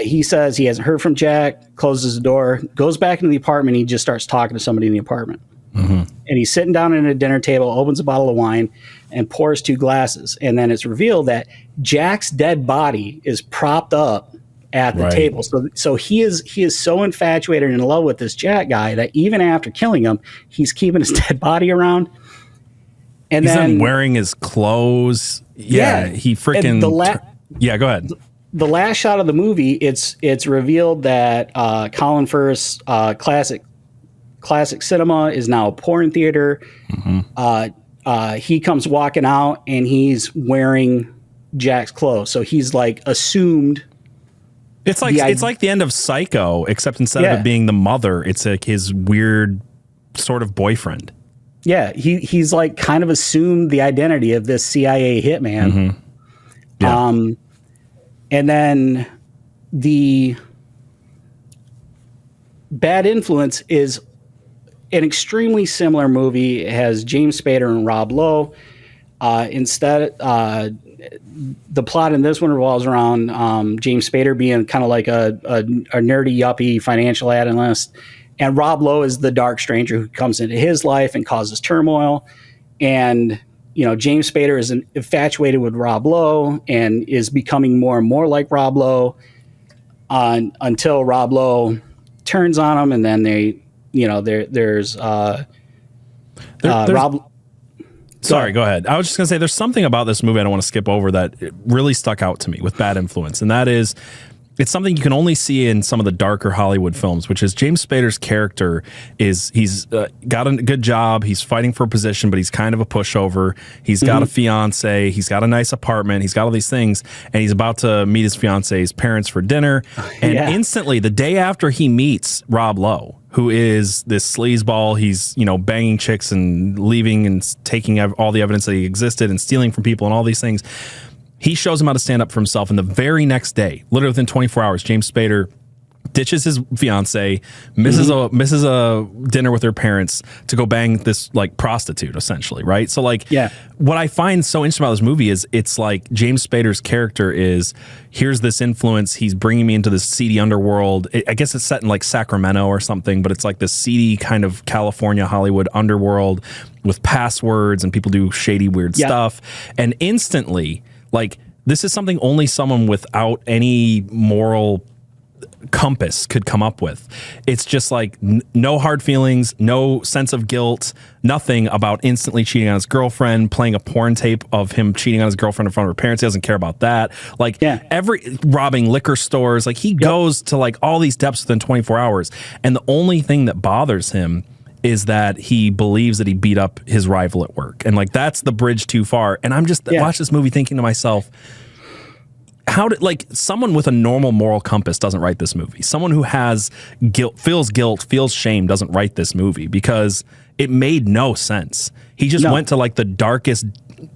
S2: He says he hasn't heard from Jack, closes the door, goes back into the apartment. He just starts talking to somebody in the apartment. And he's sitting down at a dinner table, opens a bottle of wine, and pours 2 glasses. And then it's revealed that Jack's dead body is propped up at the table. So he is so infatuated and in love with this Jack guy that even after killing him, he's keeping his dead body around. And
S1: he's
S2: then
S1: not wearing his clothes. Yeah, he freaking. Go ahead.
S2: The last shot of the movie, it's revealed that Colin Firth's classic cinema is now a porn theater. He comes walking out and he's wearing Jack's clothes, so he's like assumed.
S1: It's like the end of Psycho, except instead of it being the mother, it's like his weird sort of boyfriend.
S2: Yeah, he's like kind of assumed the identity of this CIA hitman. And then the Bad Influence is an extremely similar movie. It has James Spader and Rob Lowe. Instead, the plot in this one revolves around James Spader being kind of like a nerdy yuppie financial analyst, and Rob Lowe is the dark stranger who comes into his life and causes turmoil. And James Spader is infatuated with Rob Lowe and is becoming more and more like Rob Lowe until Rob Lowe turns on him, and then there's Rob.
S1: Sorry, go ahead. I was just going to say there's something about this movie I don't want to skip over that it really stuck out to me with Bad Influence, and that is it's something you can only see in some of the darker Hollywood films, which is James Spader's character he's got a good job, he's fighting for a position, but he's kind of a pushover. He's got a fiance, he's got a nice apartment, he's got all these things, and he's about to meet his fiance's parents for dinner, and instantly, the day after he meets Rob Lowe, who is this sleazeball, he's banging chicks and leaving and taking all the evidence that he existed and stealing from people and all these things. He shows him how to stand up for himself. And the very next day, literally within 24 hours, James Spader ditches his fiance, misses a dinner with her parents to go bang this like prostitute, essentially, right? So what I find so interesting about this movie is it's like James Spader's character is, here's this influence, he's bringing me into this seedy underworld. I guess it's set in like Sacramento or something, but it's like this seedy kind of California Hollywood underworld with passwords and people do shady weird stuff. And instantly, like, this is something only someone without any moral compass could come up with. It's just like no hard feelings, no sense of guilt, nothing about instantly cheating on his girlfriend, playing a porn tape of him cheating on his girlfriend in front of her parents. He doesn't care about that. Like robbing liquor stores, like he goes to like all these depths within 24 hours. And the only thing that bothers him is that he believes that he beat up his rival at work. And like, that's the bridge too far. And I'm just watch this movie thinking to myself, how did someone with a normal moral compass doesn't write this movie? Someone who has guilt, feels shame doesn't write this movie because it made no sense. He just went to like the darkest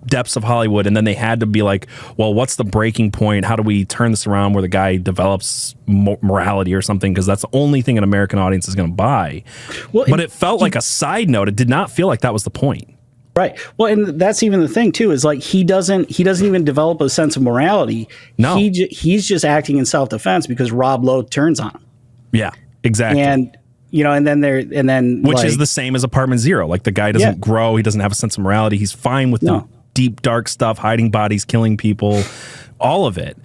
S1: depths of Hollywood, and then they had to be like, well, what's the breaking point? How do we turn this around where the guy develops morality or something? Because that's the only thing an American audience is going to buy. Well, but it felt like a side note. It did not feel like that was the point.
S2: Right. Well, and that's even the thing too, is like he doesn't even develop a sense of morality.
S1: No,
S2: he's just acting in self-defense because Rob Lowe turns on him.
S1: Yeah, exactly.
S2: And
S1: which is the same as Apartment Zero. Like the guy doesn't grow. He doesn't have a sense of morality. He's fine with the deep, dark stuff, hiding bodies, killing people, all of it.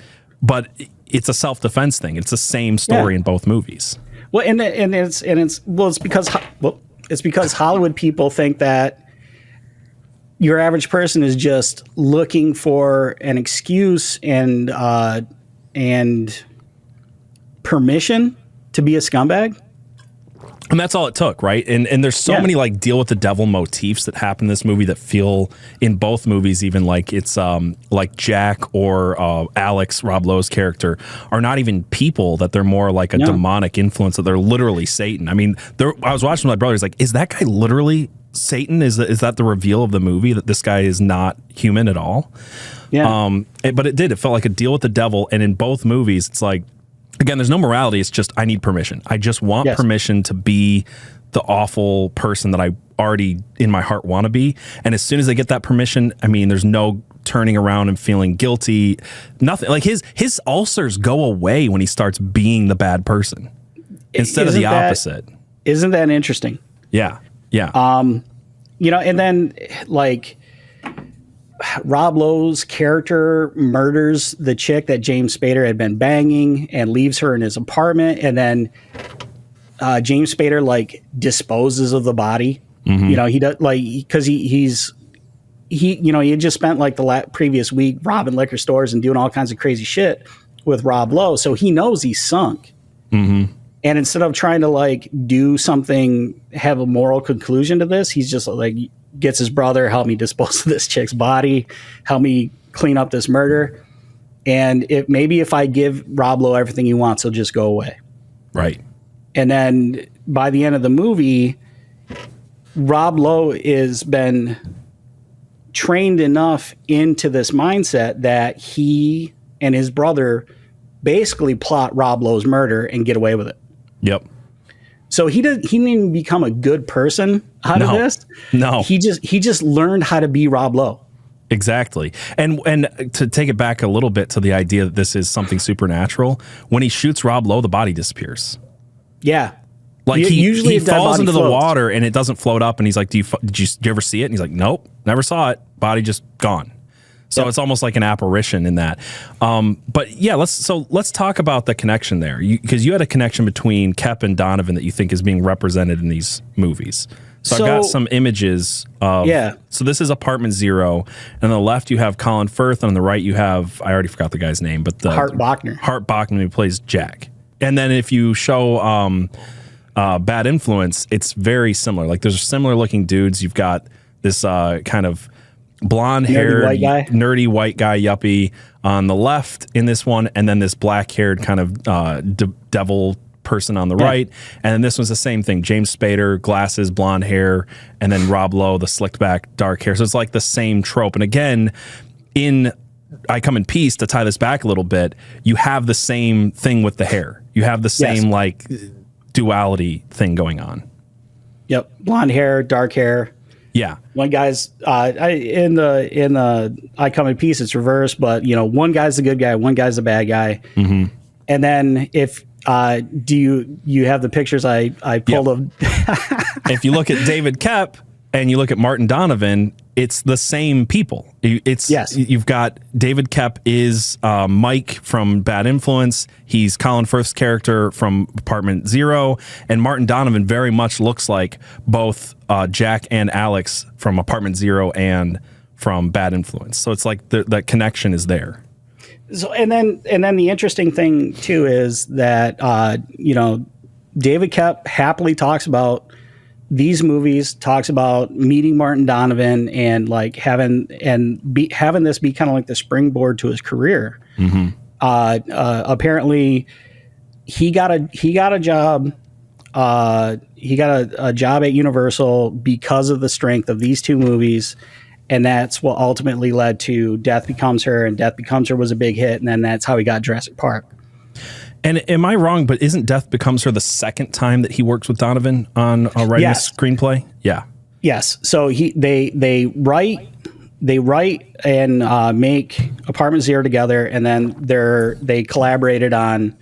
S1: But it's a self-defense thing. It's the same story in both movies. Well,
S2: it's because Hollywood people think that your average person is just looking for an excuse and permission to be a scumbag.
S1: And that's all it took, right? And there's so many like deal with the devil motifs that happen in this movie that feel in both movies, even like it's like Jack or Alex, Rob Lowe's character, are not even people, that they're more like a demonic influence, that they're literally Satan. I mean, I was watching with my brother, he's like, is that guy literally Satan? Is that the reveal of the movie, that this guy is not human at all? Yeah. But it felt like a deal with the devil. And in both movies, it's like, again, there's no morality. It's just, I need permission. I just want permission to be the awful person that I already in my heart want to be. And as soon as I get that permission, I mean, there's no turning around and feeling guilty. Nothing. Like his ulcers go away when he starts being the bad person instead of the opposite.
S2: Isn't that interesting?
S1: Yeah. Yeah.
S2: And then like Rob Lowe's character murders the chick that James Spader had been banging and leaves her in his apartment. And then James Spader like disposes of the body. He does like, because he had just spent like the previous week robbing liquor stores and doing all kinds of crazy shit with Rob Lowe. So he knows he's sunk. And instead of trying to like do something, have a moral conclusion to this, he's just like gets his brother, help me dispose of this chick's body, help me clean up this murder. And if I give Rob Lowe everything he wants, he'll just go away.
S1: Right.
S2: And then by the end of the movie, Rob Lowe has been trained enough into this mindset that he and his brother basically plot Rob Lowe's murder and get away with it.
S1: Yep.
S2: So he didn't even become a good person out of this.
S1: No.
S2: He just learned how to be Rob Lowe.
S1: Exactly. And to take it back a little bit to the idea that this is something supernatural, when he shoots Rob Lowe, the body disappears.
S2: Yeah.
S1: Like
S2: usually
S1: he falls into the
S2: floats.
S1: water and it doesn't float up. And he's like, did you ever see it? And he's like, nope, never saw it. Body just gone. So it's almost like an apparition in that. But yeah, let's talk about the connection there, because you had a connection between Koepp and Donovan that you think is being represented in these movies. So I've got some images of, so this is Apartment Zero, and on the left you have Colin Firth, and on the right you have, I already forgot the guy's name, but
S2: Hart Bachner.
S1: Hart Bachner, who plays Jack. And then if you show Bad Influence, it's very similar. Like there's similar looking dudes. You've got this kind of blonde-haired, nerdy white guy yuppie on the left in this one, and then this black-haired kind of devil person on the right. And then this one's the same thing. James Spader, glasses, blonde hair, and then Rob Lowe, the slicked back, dark hair. So it's like the same trope. And again, in I Come in Peace, to tie this back a little bit, you have the same thing with the hair. You have the same like duality thing going on. Yep.
S2: Blonde hair, dark hair.
S1: Yeah.
S2: One guy's in the I Come in Peace, it's reversed, but one guy's the good guy, one guy's the bad guy. And then if do you have the pictures I pulled of?
S1: If you look at David Koepp and you look at Martin Donovan, it's the same people. You've got David Koepp is Mike from Bad Influence. He's Colin Firth's character from Apartment Zero, and Martin Donovan very much looks like both Jack and Alex from Apartment Zero and from Bad Influence. So it's like that connection is there.
S2: So and then the interesting thing too is that David Koepp happily talks about these movies, talks about meeting Martin Donovan and like having this be kind of like the springboard to his career. Apparently, he got a job. He got a job at Universal because of the strength of these two movies. And that's what ultimately led to Death Becomes Her, and Death Becomes Her was a big hit. And then that's how he got Jurassic Park.
S1: And am I wrong, but isn't Death Becomes Her the second time that he works with Donovan on writing a screenplay? Yeah. Yes.
S2: So they write and make Apartment Zero together, and then they collaborated on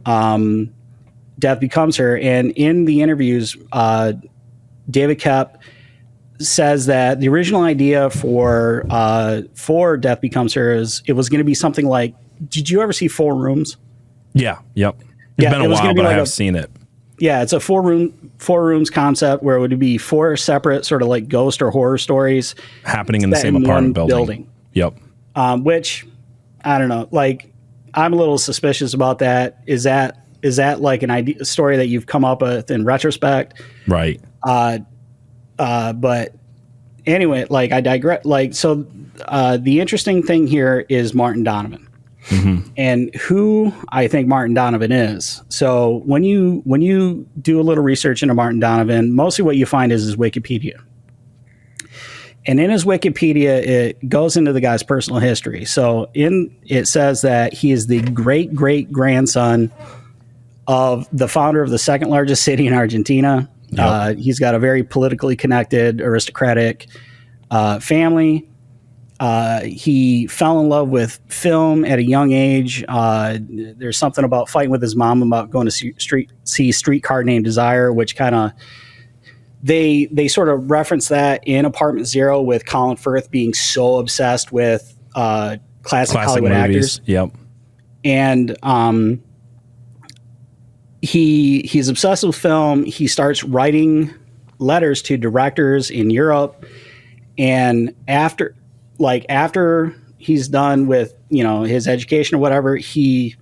S2: Death Becomes Her. And in the interviews, David Koepp says that the original idea for Death Becomes Her is it was going to be something like, did you ever see Four Rooms?
S1: Yeah. Yep. It's been a while, but I have seen it.
S2: Yeah, it's a four rooms concept where it would be four separate sort of like ghost or horror stories
S1: happening in the same apartment building. Yep.
S2: Which I don't know. Like, I'm a little suspicious about that. Is that like a story that you've come up with in retrospect?
S1: Right.
S2: But anyway, like I digress. Like, so the interesting thing here is Martin Donovan. And who I think Martin Donovan is. So when you do a little research into Martin Donovan, mostly what you find is his Wikipedia. And in his Wikipedia, it goes into the guy's personal history. So it says that he is the great-great-grandson of the founder of the second largest city in Argentina. Yep. He's got a very politically connected, aristocratic family. He fell in love with film at a young age. There's something about fighting with his mom about going to see Streetcar Named Desire, which kind of they sort of reference that in Apartment Zero with Colin Firth being so obsessed with classic Hollywood
S1: movies.
S2: actors.
S1: Yep.
S2: And he's obsessed with film. He starts writing letters to directors in Europe, and after he's done with his education or whatever, he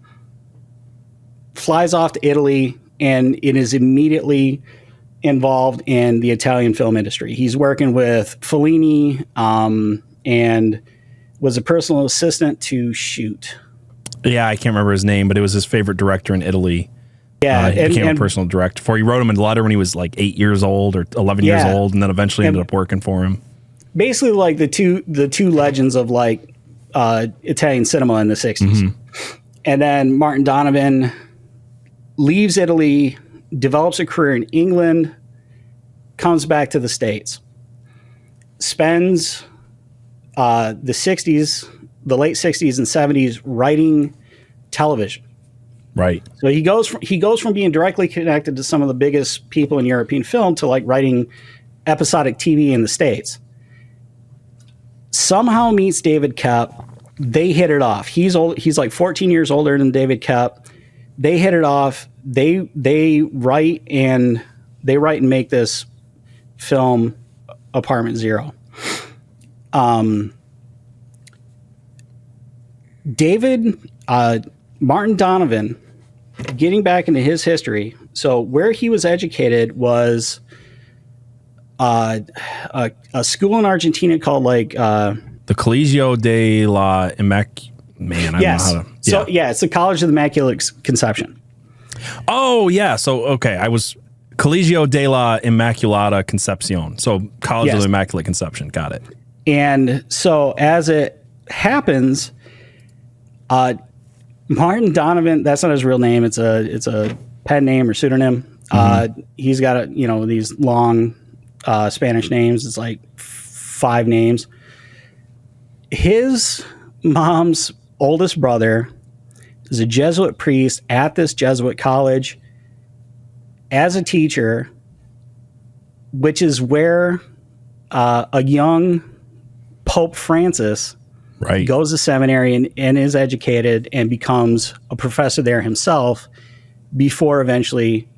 S2: flies off to Italy, and it is immediately involved in the Italian film industry. He's working with Fellini, and was a personal assistant to shoot.
S1: Yeah, I can't remember his name, but it was his favorite director in Italy.
S2: Yeah,
S1: he became a personal director for. He wrote him a letter when he was like 8 years old or 11 years old, and then eventually ended up working for him.
S2: Basically, like the two legends of like Italian cinema in the 60s. Mm-hmm. And then Martin Donovan leaves Italy, develops a career in England, comes back to the States, spends the late 60s and 70s writing television.
S1: Right.
S2: So he goes from being directly connected to some of the biggest people in European film to like writing episodic TV in the States. Somehow meets David Koepp. They hit it off. He's old. He's like 14 years older than David Koepp. They hit it off. They write and make this film, Apartment Zero. Martin Donovan, getting back into his history. So where he was educated was a school in Argentina called like
S1: the Colegio de la Man, I
S2: yes.
S1: don't know how to. Yeah.
S2: So yeah, it's the College of the Immaculate Conception.
S1: Oh yeah, so okay, I was Colegio de la Immaculata Concepcion. So College of the Immaculate Conception. Got it.
S2: And so as it happens, Martin Donovan, that's not his real name. It's a pen name or pseudonym. Mm-hmm. He's got these long Spanish names. It's like 5 names. His mom's oldest brother is a Jesuit priest at this Jesuit college as a teacher, which is where a young Pope Francis goes to seminary and is educated and becomes a professor there himself before eventually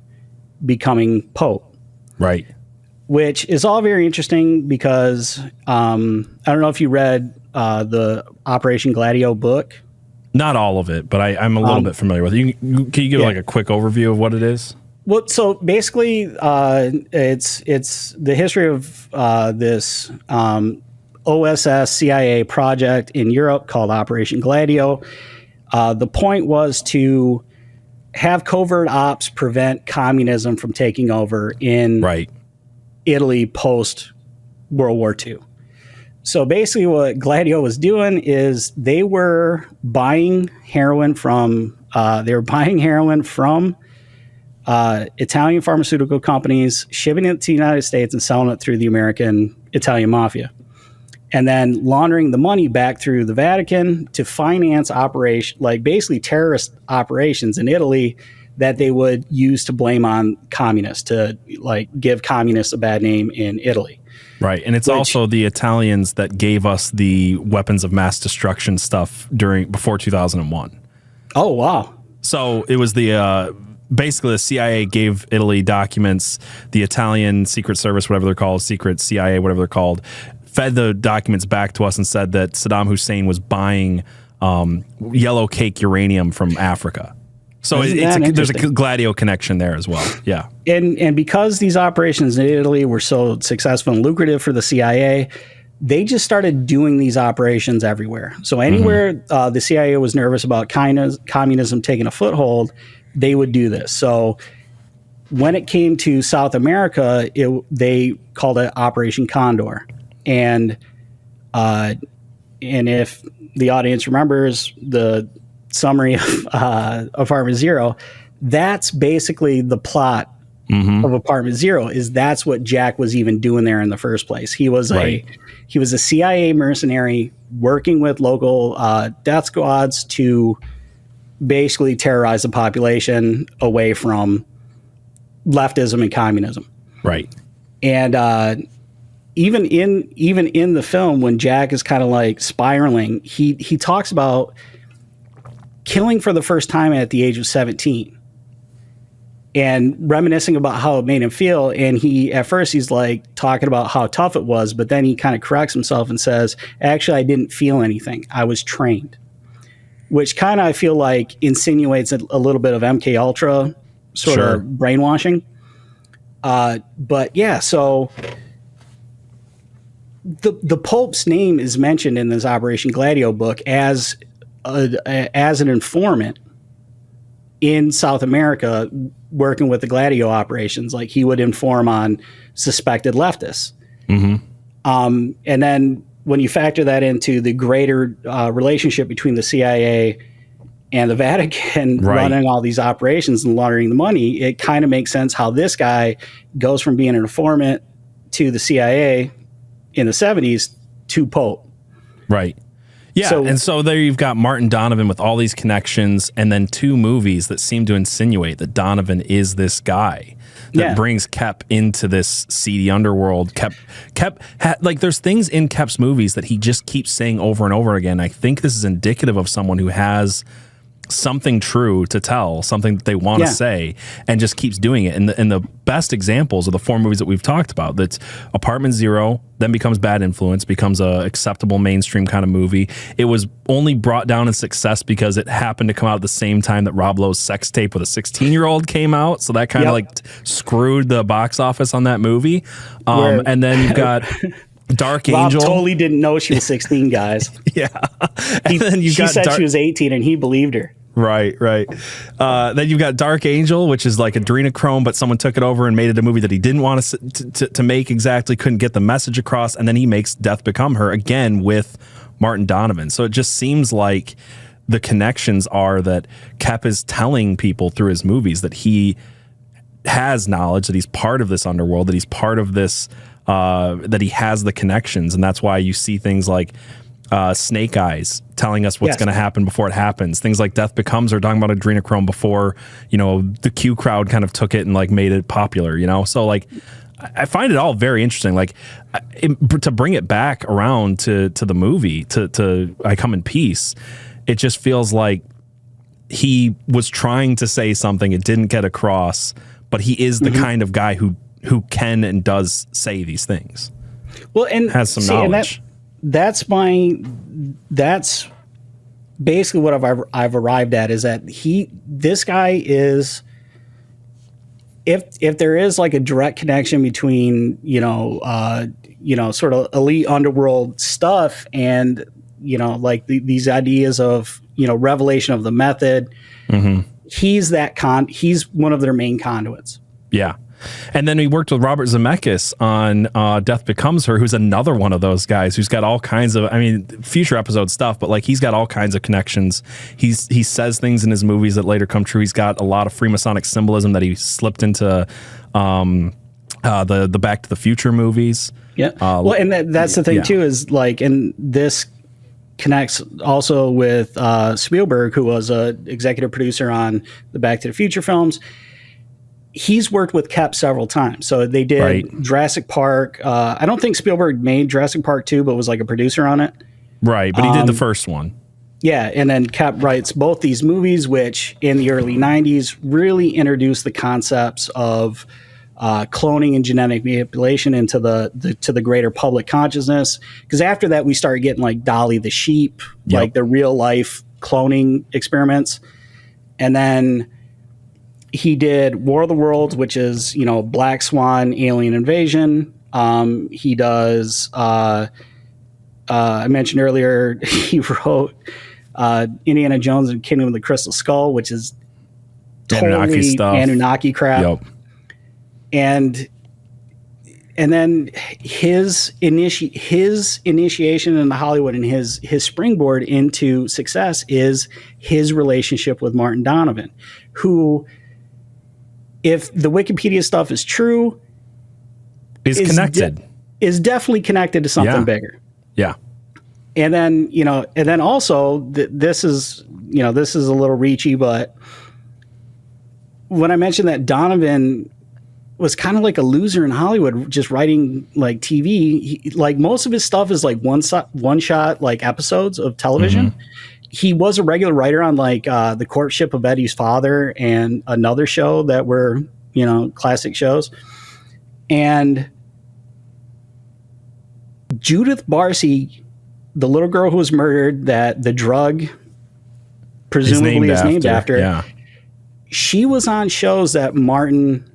S2: becoming Pope.
S1: Right.
S2: Which is all very interesting because I don't know if you read the Operation Gladio book.
S1: Not all of it, but I'm a little bit familiar with it. Can you give like a quick overview of what it is?
S2: Well, so basically, it's the history of this OSS CIA project in Europe called Operation Gladio. The point was to have covert ops prevent communism from taking over in Italy post World War II. So basically what Gladio was doing is they were buying heroin from Italian pharmaceutical companies, shipping it to the United States and selling it through the American Italian mafia, and then laundering the money back through the Vatican to finance basically terrorist operations in Italy that they would use to blame on communists, to like give communists a bad name in Italy.
S1: Right. And it's also the Italians that gave us the weapons of mass destruction stuff before 2001.
S2: Oh, wow.
S1: So it was basically the CIA gave Italy documents, the Italian Secret Service, whatever they're called, Secret CIA, whatever they're called, fed the documents back to us and said that Saddam Hussein was buying yellow cake uranium from Africa. So there's a Gladio connection there as well. Yeah.
S2: And because these operations in Italy were so successful and lucrative for the CIA, they just started doing these operations everywhere. So anywhere the CIA was nervous about communism taking a foothold, they would do this. So when it came to South America, they called it Operation Condor. And if the audience remembers the summary of Apartment Zero, that's basically the plot of Apartment Zero. That's what Jack was even doing there in the first place. He was a CIA mercenary working with local death squads to basically terrorize the population away from leftism and communism.
S1: Right.
S2: And even in the film, when Jack is kind of like spiraling, he talks about killing for the first time at the age of 17 and reminiscing about how it made him feel. And at first he's like talking about how tough it was, but then he kind of corrects himself and says, actually, I didn't feel anything. I was trained, which kind of, I feel like, insinuates a little bit of MK Ultra sort of brainwashing. But yeah, so the Pope's name is mentioned in this Operation Gladio book as an informant in South America working with the Gladio operations. Like, he would inform on suspected leftists. Mm-hmm. And then when you factor that into the greater relationship between the CIA and the Vatican running all these operations and laundering the money, it kind of makes sense how this guy goes from being an informant to the CIA in the 70s to Pope.
S1: Right. Yeah, and so there you've got Martin Donovan with all these connections, and then 2 movies that seem to insinuate that Donovan is this guy that brings Koepp into this seedy underworld. Koepp, there's things in Koepp's movies that he just keeps saying over and over again. I think this is indicative of someone who has something true to tell, something that they want to say, and just keeps doing it. And the best examples are the 4 movies that we've talked about. That's Apartment Zero, then becomes Bad Influence, becomes a acceptable mainstream kind of movie. It was only brought down in success because it happened to come out at the same time that Rob Lowe's sex tape with a 16-year-old came out. So that kind of screwed the box office on that movie. And then you've got Dark Angel.
S2: Rob totally didn't know she was 16, guys.
S1: Yeah. And then she
S2: said she was 18 and he believed her.
S1: Right. Then you've got Dark Angel, which is like Adrenochrome, but someone took it over and made it a movie that he didn't want to make exactly, couldn't get the message across. And then he makes Death Become Her again with Martin Donovan. So it just seems like the connections are that Koepp is telling people through his movies that he has knowledge, that he's part of this underworld, that he's part of this, that he has the connections. And that's why you see things like Snake Eyes telling us what's going to happen before it happens. Things like Death Becomes Her talking about Adrenochrome before, the Q crowd kind of took it and like made it popular, So like, I find it all very interesting. Like to bring it back around to the movie, to I Come in Peace, it just feels like he was trying to say something, it didn't get across, but he is the kind of guy who can and does say these things.
S2: Well, and
S1: has some knowledge.
S2: That's basically what I've arrived at, is that this guy is, if there is like a direct connection between sort of elite underworld stuff and like these ideas of revelation of the method, he's one of their main conduits. Yeah.
S1: And then we worked with Robert Zemeckis on Death Becomes Her, who's another one of those guys who's got all kinds of, future episode stuff, but like he's got all kinds of connections. He says things in his movies that later come true. He's got a lot of Freemasonic symbolism that he slipped into the Back to the Future movies.
S2: Yeah. Well, and that's the thing too, is like, and this connects also with Spielberg, who was a executive producer on the Back to the Future films. He's worked with Koepp several times. So they did Jurassic Park. I don't think Spielberg made Jurassic Park 2, but was like a producer on it.
S1: Right, but he did the first one.
S2: Yeah, and then Koepp writes both these movies, which in the early 90s really introduced the concepts of cloning and genetic manipulation into the greater public consciousness. Because after that, we started getting like Dolly the sheep, like the real life cloning experiments. And then he did War of the Worlds, which is, Black Swan, alien invasion. He does, I mentioned earlier, he wrote Indiana Jones and Kingdom of the Crystal Skull, which is totally Anunnaki crap. Yep. And then his initiation into Hollywood and his springboard into success is his relationship with Martin Donovan, who, if the Wikipedia stuff is true,
S1: is connected.
S2: Is definitely connected to something bigger.
S1: Yeah.
S2: And then also this is a little reachy, but when I mentioned that Donovan was kind of like a loser in Hollywood, just writing like TV. Like most of his stuff is like one shot like episodes of television. Mm-hmm. He was a regular writer on like The Courtship of Eddie's Father and another show that were, you know, classic shows. And Judith Barsi, the little girl who was murdered, that the drug presumably is named after.
S1: Yeah.
S2: She was on shows that Martin,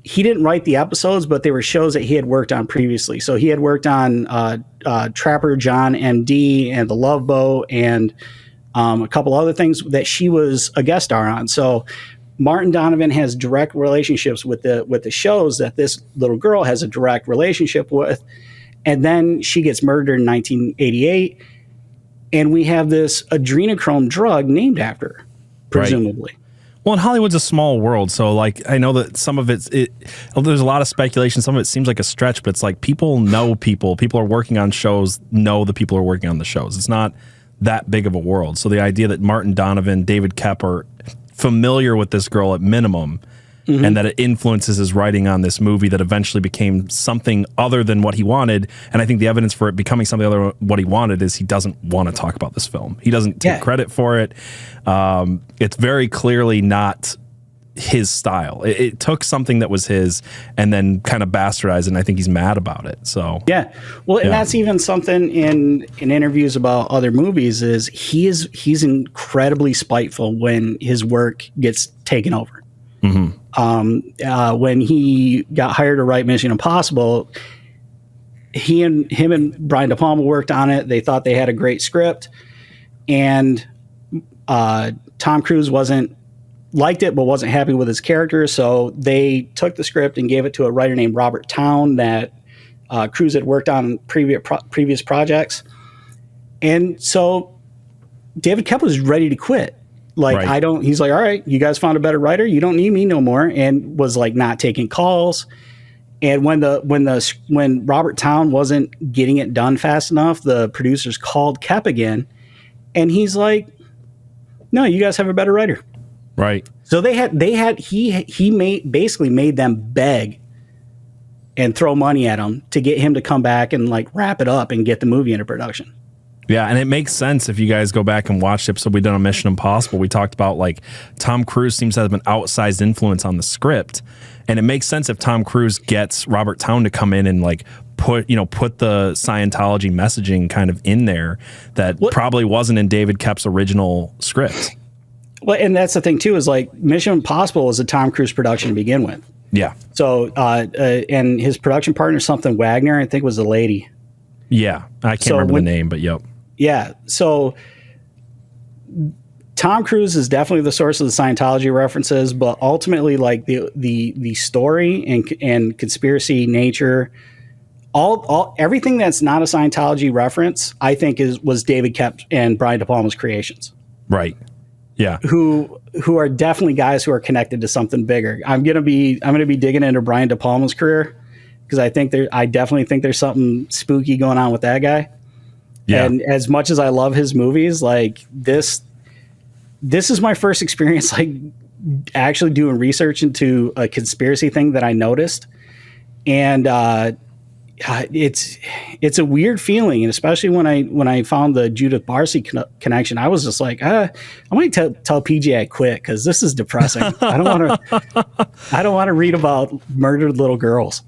S2: he didn't write the episodes, but they were shows that he had worked on previously. So he had worked on Trapper John MD and The Love Boat and a couple other things that she was a guest star on. So Martin Donovan has direct relationships with the shows that this little girl has a direct relationship with. And then she gets murdered in 1988. And we have this adrenochrome drug named after her, presumably.
S1: Right. Well, and Hollywood's a small world, so like I know that some of there's a lot of speculation. Some of it seems like a stretch, but it's like people know people. People are working on shows, know the people who are working on the shows. It's not that big of a world. So the idea that Martin Donovan, David Koepp are familiar with this girl at minimum, mm-hmm. and that it influences his writing on this movie that eventually became something other than what he wanted. And I think the evidence for it becoming something other than what he wanted is he doesn't want to talk about this film. He doesn't take credit for it. It's very clearly not his style. It took something that was his and then kind of bastardized it, and I think he's mad about it. So
S2: yeah. Well, and that's even something in interviews about other movies is he's incredibly spiteful when his work gets taken over. Mm-hmm. When he got hired to write Mission Impossible, him and Brian De Palma worked on it. They thought they had a great script, and Tom Cruise liked it, but wasn't happy with his character. So they took the script and gave it to a writer named Robert Towne that Cruise had worked on previous projects. And so David Koepp was ready to quit. Like, he's like, all right, you guys found a better writer. You don't need me no more. And was like not taking calls. And when Robert Towne wasn't getting it done fast enough, the producers called Koepp again. And he's like, no, you guys have a better writer.
S1: Right.
S2: So he basically made them beg and throw money at him to get him to come back and like wrap it up and get the movie into production.
S1: Yeah, and it makes sense if you guys go back and watch the episode we did on Mission Impossible. We talked about like Tom Cruise seems to have an outsized influence on the script, and it makes sense if Tom Cruise gets Robert Towne to come in and like put the Scientology messaging kind of in there that probably wasn't in David Koepp's original script.
S2: Well, and that's the thing too is like Mission Impossible was a Tom Cruise production to begin with.
S1: Yeah.
S2: So and his production partner, something Wagner, I think was the lady.
S1: Yeah, I can't remember the name, but yep.
S2: Yeah, so Tom Cruise is definitely the source of the Scientology references, but ultimately, like the story and conspiracy nature, all everything that's not a Scientology reference, I think was David Koepp and Brian De Palma's creations.
S1: Right. Yeah.
S2: Who are definitely guys who are connected to something bigger. I'm gonna be digging into Brian De Palma's career because I definitely think there's something spooky going on with that guy. Yeah. And as much as I love his movies, like this is my first experience like actually doing research into a conspiracy thing that I noticed. And it's a weird feeling, and especially when I found the Judith Barsi connection, I was just like, I might tell PJ I quit because this is depressing. I don't want to read about murdered little girls.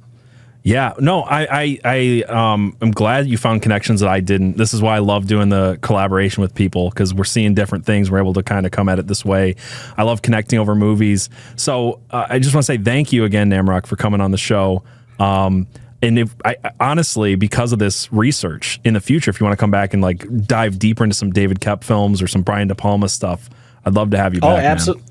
S1: Yeah, no, I am glad you found connections that I didn't. This is why I love doing the collaboration with people, because we're seeing different things. We're able to kind of come at it this way. I love connecting over movies. So I just want to say thank you again, Namrok, for coming on the show. And if I honestly, because of this research, in the future, if you want to come back and like dive deeper into some David Koepp films or some Brian De Palma stuff, I'd love to have you back. Oh, absolutely.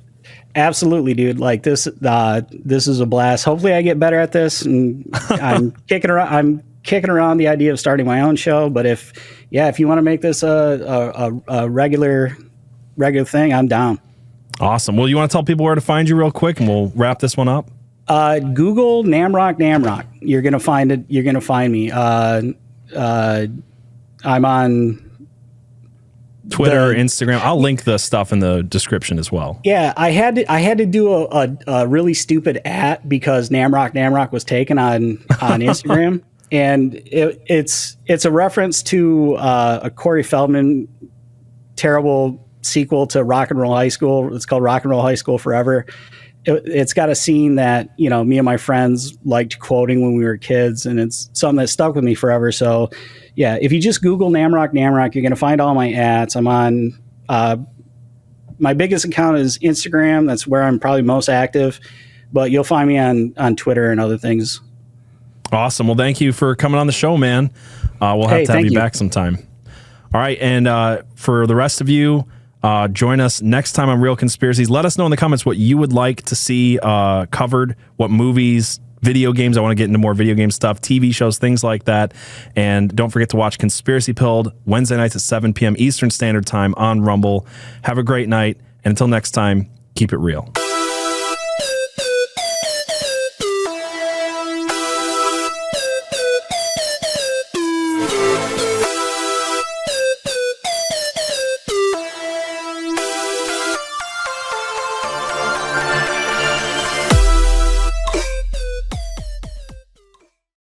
S2: Absolutely, dude. Like this is a blast. Hopefully I get better at this, and I'm kicking around the idea of starting my own show. But if you want to make this a regular thing, I'm down.
S1: Awesome. Well, you want to tell people where to find you real quick, and we'll wrap this one up?
S2: Google Namrok Namrok. You're gonna find it. You're gonna find me. I'm on
S1: Twitter, Instagram. I'll link the stuff in the description as well.
S2: Yeah, I had to do a really stupid @ because Namrok Namrok was taken on Instagram, and it's a reference to a Corey Feldman terrible sequel to Rock and Roll High School. It's called Rock and Roll High School Forever. It's got a scene that, you know, me and my friends liked quoting when we were kids, and it's something that stuck with me forever. So yeah, if you just Google Namrok Namrok, you're going to find all my ats. I'm on, my biggest account is Instagram. That's where I'm probably most active, but you'll find me on Twitter and other things.
S1: Awesome. Well, thank you for coming on the show, man. We'll have to have you back sometime. All right. And for the rest of you, join us next time on Real Conspiracies. Let us know in the comments what you would like to see covered, what movies, video games. I want to get into more video game stuff, TV shows, things like that. And don't forget to watch Conspiracy Pilled Wednesday nights at 7 p.m. Eastern Standard Time on Rumble. Have a great night. And until next time, keep it real.